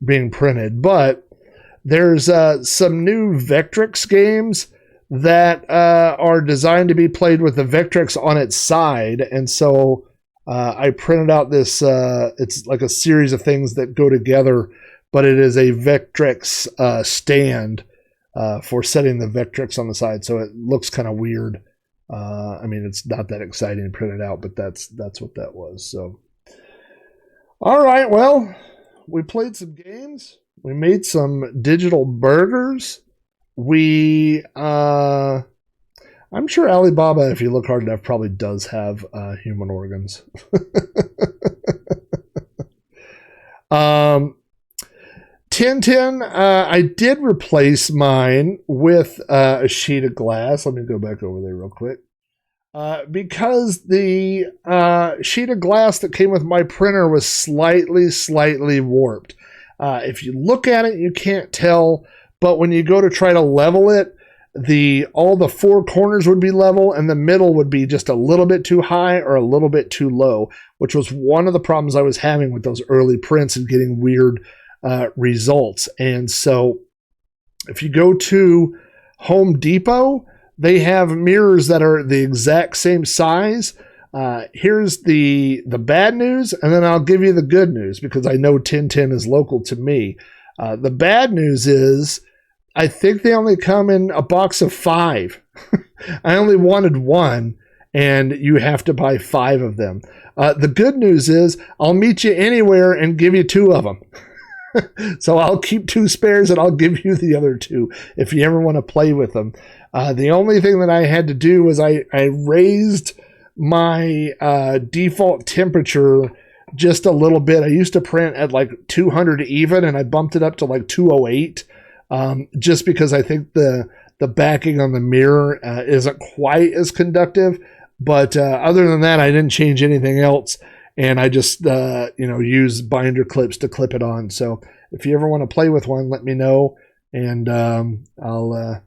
being printed, but there's some new Vectrex games that are designed to be played with the Vectrex on its side. And so I printed out this, it's like a series of things that go together, but it is a Vectrex stand for setting the Vectrex on the side. So it looks kind of weird. I mean, it's not that exciting to print it out, but that's what that was. So, all right, well, we played some games. We made some digital burgers. I'm sure Alibaba, if you look hard enough, probably does have human organs. Tintin, I did replace mine with a sheet of glass. Let me go back over there real quick. Because the sheet of glass that came with my printer was slightly warped. If you look at it, you can't tell, but when you go to try to level it, all the four corners would be level and the middle would be just a little bit too high or a little bit too low, which was one of the problems I was having with those early prints and getting weird results. And so if you go to Home Depot, they have mirrors that are the exact same size. Here's the bad news, and then I'll give you the good news because I know Tintin is local to me. The bad news is I think they only come in a box of 5. I only wanted 1, and you have to buy 5 of them. The good news is I'll meet you anywhere and give you 2 of them. So I'll keep 2 spares and I'll give you the other 2 if you ever want to play with them. The only thing that I had to do was I raised my default temperature just a little bit. I used to print at like 200 even, and I bumped it up to like 208 just because I think the backing on the mirror isn't quite as conductive. But other than that, I didn't change anything else. And I just, use binder clips to clip it on. So if you ever want to play with one, let me know. And I'll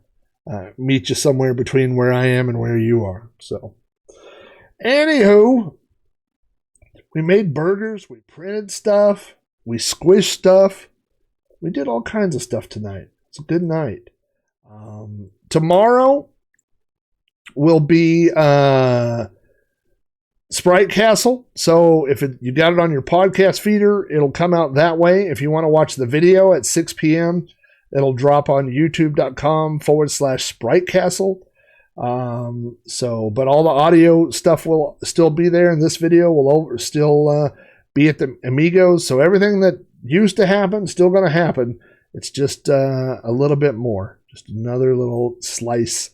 meet you somewhere between where I am and where you are. So, anywho, we made burgers. We printed stuff. We squished stuff. We did all kinds of stuff tonight. It's a good night. Tomorrow will be Sprite Castle. So if you got it on your podcast feeder, it'll come out that way. If you want to watch the video at 6 p.m., it'll drop on youtube.com/Sprite Castle. But all the audio stuff will still be there, and this video will still be at the Amigos. So everything that used to happen still going to happen. It's just a little bit more, just another little slice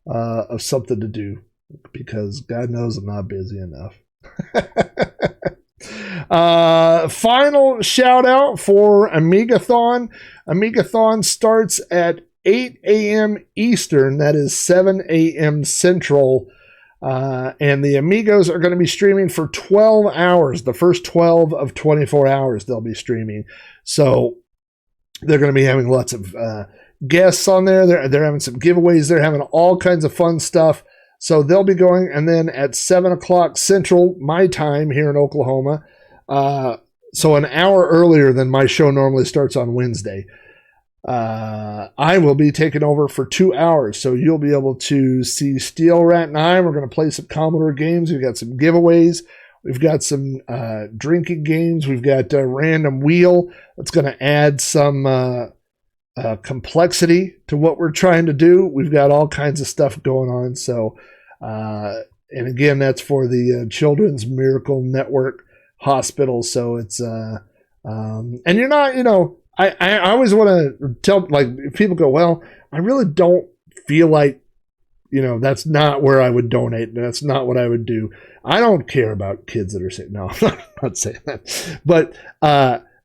of something to do, because God knows I'm not busy enough. Final shout out for Amigathon. Amigathon starts at 8 a.m. Eastern, that is 7 a.m. Central, and the Amigos are going to be streaming for 12 hours, the first 12 of 24 hours they'll be streaming. So they're going to be having lots of guests on there. They're having some giveaways. They're having all kinds of fun stuff. So they'll be going. And then at 7 o'clock Central, my time here in Oklahoma, so an hour earlier than my show normally starts on Wednesday, I will be taking over for 2 hours. So you'll be able to see Steel Rat and I. We're going to play some Commodore games. We've got some giveaways. We've got some drinking games. We've got a random wheel that's going to add some complexity to what we're trying to do. We've got all kinds of stuff going on. So, and again, that's for the Children's Miracle Network Hospital. So it's, and you're not, I always want to tell, like, people go, well, I really don't feel like, that's not where I would donate. That's not what I would do. I don't care about kids that are sick. No, I'm not saying that. But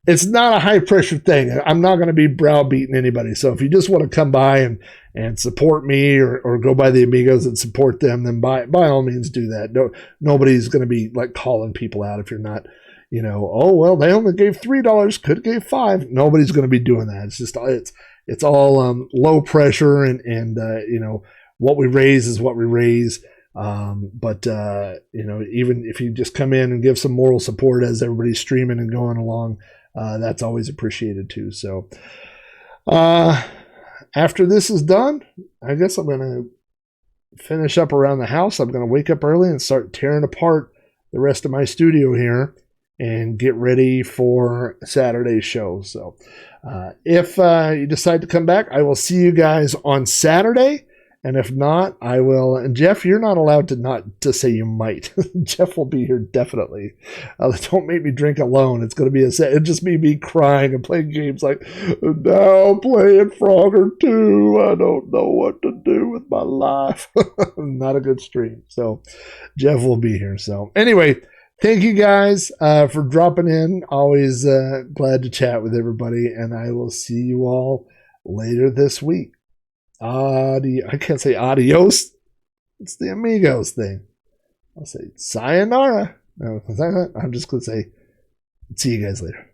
it's not a high pressure thing. I'm not going to be browbeating anybody. So if you just want to come by and support me or go by the Amigos and support them, then by all means do that. No, nobody's going to be like calling people out if you're not, oh, well, they only gave $3, could have gave $5. Nobody's going to be doing that. It's just, it's all low pressure and what we raise is what we raise. But even if you just come in and give some moral support as everybody's streaming and going along, that's always appreciated too. So, after this is done, I guess I'm going to finish up around the house. I'm going to wake up early and start tearing apart the rest of my studio here and get ready for Saturday's show. So, if you decide to come back, I will see you guys on Saturday. And if not, I will. And Jeff, you're not allowed to say you might. Jeff will be here definitely. Don't make me drink alone. It's going to be it'll just be me crying and playing games like, now I'm playing Frogger 2. I don't know what to do with my life. Not a good stream. So Jeff will be here. So anyway, thank you guys for dropping in. Always glad to chat with everybody. And I will see you all later this week. I can't say adios. It's the Amigos thing. I'll say sayonara. No, I'm just going to say see you guys later.